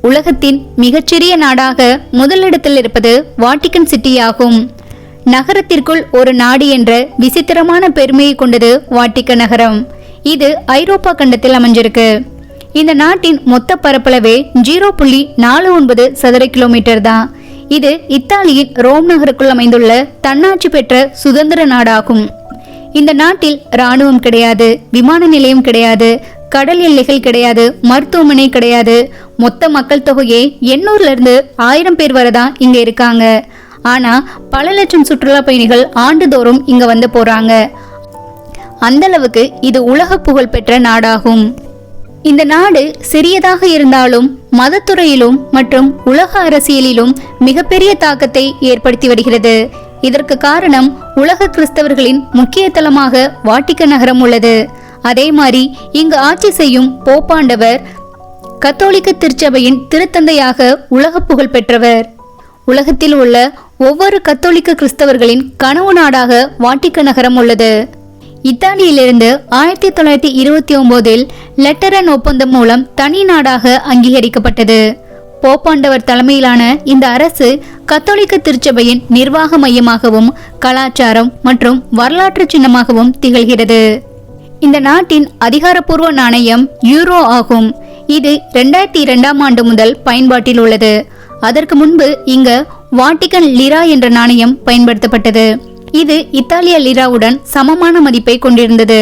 உலகத்தின் மிகச்சிறிய நாடாக முதலிடத்தில் இருப்பது வாட்டிக்கன் சிட்டி ஆகும். நகரத்திற்குள் ஒரு நாடு என்ற விசித்திரமான பெருமையை கொண்டது வாட்டிக்கன் நகரம். இது ஐரோப்பா கண்டத்தில் அமைஞ்சிருக்கு. இந்த நாட்டின் மொத்த பரப்பளவே 0.49 சதுர கிலோமீட்டர் தான். இது இத்தாலியின் ரோம் நகருக்குள் அமைந்துள்ள தன்னாட்சி பெற்ற சுதந்திர நாடாகும். இந்த நாட்டில் இராணுவம் கிடையாது, விமான நிலையம் கிடையாது, கடல் எல்லைகள் கிடையாது, மருத்துவமனை கிடையாது. மொத்த மக்கள் தொகையே 800 இருந்து 1000 பேர் வரதான் இங்க இருக்காங்க. ஆனா பல லட்சம் சுற்றுலா பயணிகள் ஆண்டுதோறும் இங்க வந்து போறாங்க. அந்த அளவுக்கு இது உலக புகழ் பெற்ற நாடாகும். இந்த நாடு சிறியதாக இருந்தாலும் மதத்துறையிலும் மற்றும் உலக அரசியலிலும் மிகப்பெரிய தாக்கத்தை ஏற்படுத்தி வருகிறது. இதற்கு காரணம் உலக கிறிஸ்தவர்களின் முக்கிய தலமாக வாட்டிக்கன் நகரம் உள்ளது. அதே மாதிரி இங்கு ஆட்சி செய்யும் போப்பாண்டவர் கத்தோலிக்க திருச்சபையின் திருத்தந்தையாக உலக புகழ் பெற்றவர். உலகத்தில் உள்ள ஒவ்வொரு கத்தோலிக்க கிறிஸ்தவர்களின் கனவு நாடாக வாட்டிக்கன் நகரம் உள்ளது. இத்தாலியிலிருந்து 1929 லெட்டரன் ஒப்பந்தம் மூலம் தனி நாடாக அங்கீகரிக்கப்பட்டது. போப்பாண்டவர் தலைமையிலான இந்த அரசு கத்தோலிக்க திருச்சபையின் நிர்வாக மையமாகவும் கலாச்சாரம் மற்றும் வரலாற்று சின்னமாகவும் திகழ்கிறது. இந்த நாட்டின் அதிகாரப்பூர்வ நாணயம் யூரோ ஆகும். இது 2002ஆம் ஆண்டு முதல் பயன்பாட்டில் உள்ளது. அதற்கு முன்பு இங்கு வாட்டிக்கன் லிரா என்ற நாணயம் பயன்படுத்தப்பட்டது. இது இத்தாலிய லிராவுடன் சமமான மதிப்பை கொண்டிருந்தது.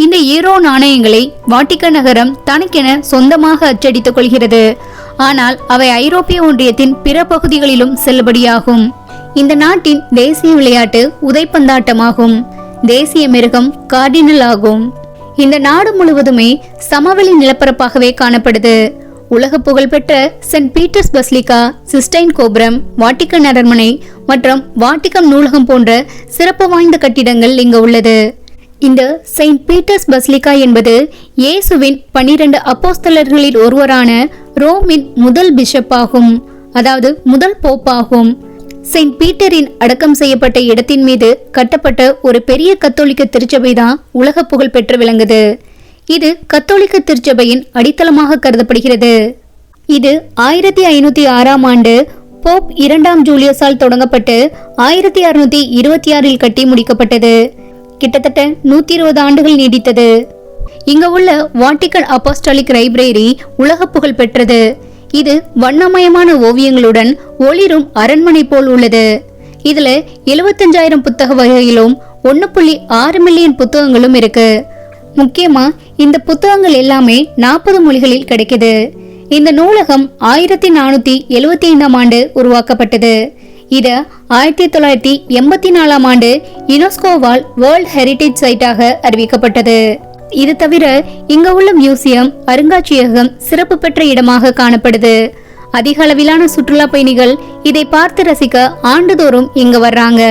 இந்த யூரோ நாணயங்களை வாட்டிக்கன் நகரம் தனக்கென சொந்தமாக அச்சடித்துக் கொள்கிறது. ஆனால் அவை ஐரோப்பிய ஒன்றியத்தின் பிற பகுதிகளிலும் செல்லுபடியாகும். இந்த நாட்டின் தேசிய விளையாட்டு உதைப்பந்தாட்டமாகும். தேசிய மிருகம் கார்டினல் ஆகும். இந்த நாடு முழுவதுமே சமவெளி நிலப்பரப்பாகவே காணப்படுது. உலக புகழ்பெற்ற சென்ட் பீட்டர்ஸ் பஸ்லிகா, சிஸ்டைன் கோபுரம், வாட்டிக்கன் அரண்மனை மற்றும் வாட்டிக்கன் நூலகம் போன்ற சிறப்பு வாய்ந்த கட்டிடங்கள் இங்கு உள்ளது. இந்த செயின்ட் பீட்டர்ஸ் பஸ்லிகா என்பது இயேசுவின் 12 அப்போஸ்தலர்களில் ஒருவரான ரோமின் முதல் பிஷப் ஆகும், அதாவது முதல் போப்பாகும். செயின்ட் பீட்டரின் அடக்கம் செய்யப்பட்ட இடத்தின் மீது கட்டப்பட்ட ஒரு பெரிய கத்தோலிக்க திருச்சபை தான் உலக புகழ் பெற்று விளங்குது. இது கத்தோலிக்க திருச்சபையின் அடித்தளமாக கருதப்படுகிறது. இது 1506ஆம் ஆண்டு போப் 2ஆம் ஜூலியஸால் தொடங்கப்பட்டு 1626இல் கட்டி முடிக்கப்பட்டது. கிட்டத்தட்ட 120 ஆண்டுகள் நீடித்தது. இங்க உள்ள வாட்டிக்கன் அப்போஸ்டாலிக் லைப்ரரி உலக புகழ் பெற்றது. இது வண்ணமயமான ஓவியங்களுடன் ஒளிரும் அரண்மனை போல் உள்ளது. இதுல 75,000 புத்தக வகைகளும் 1.6 மில்லியன் புத்தகங்களும் இருக்கு. முக்கியமா இந்த புத்தகங்கள் எல்லாமே 40 மொழிகளில் கிடைக்குது. இந்த நூலகம் 1475ஆம் ஆண்டு உருவாக்கப்பட்டது. இத 1984ஆம் ஆண்டு யுனெஸ்கோவால் வேர்ல்ட் ஹெரிடேஜ் சைட்டாக அறிவிக்கப்பட்டது. இது தவிர இங்க உள்ள மியூசியம், அருங்காட்சியகம் சிறப்பு பெற்ற இடமாக காணப்படுது. அதிக அளவிலான சுற்றுலா பயணிகள் இதை பார்த்து ரசிக்க ஆண்டுதோறும் இங்க வர்றாங்க.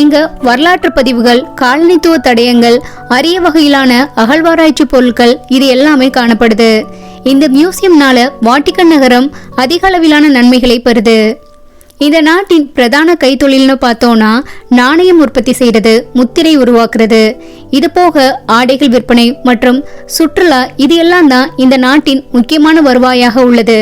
இங்க வரலாற்று பதிவுகள், காலனித்துவ தடயங்கள், அரிய வகையிலான அகழ்வாராய்ச்சி பொருட்கள் இது எல்லாமே காணப்படுது. இந்த மியூசியம்னால வாட்டிக்கன் நகரம் அதிக அளவிலான நன்மைகளை பெறுது. இந்த நாட்டின் பிரதான கைத்தொழில்னு பார்த்தோம்னா நாணயம் உற்பத்தி செய்யறது, முத்திரை உருவாக்குறது, இது போக ஆடைகள் விற்பனை மற்றும் சுற்றுலா இது எல்லாம் தான் இந்த நாட்டின் முக்கியமான வருவாயாக உள்ளது.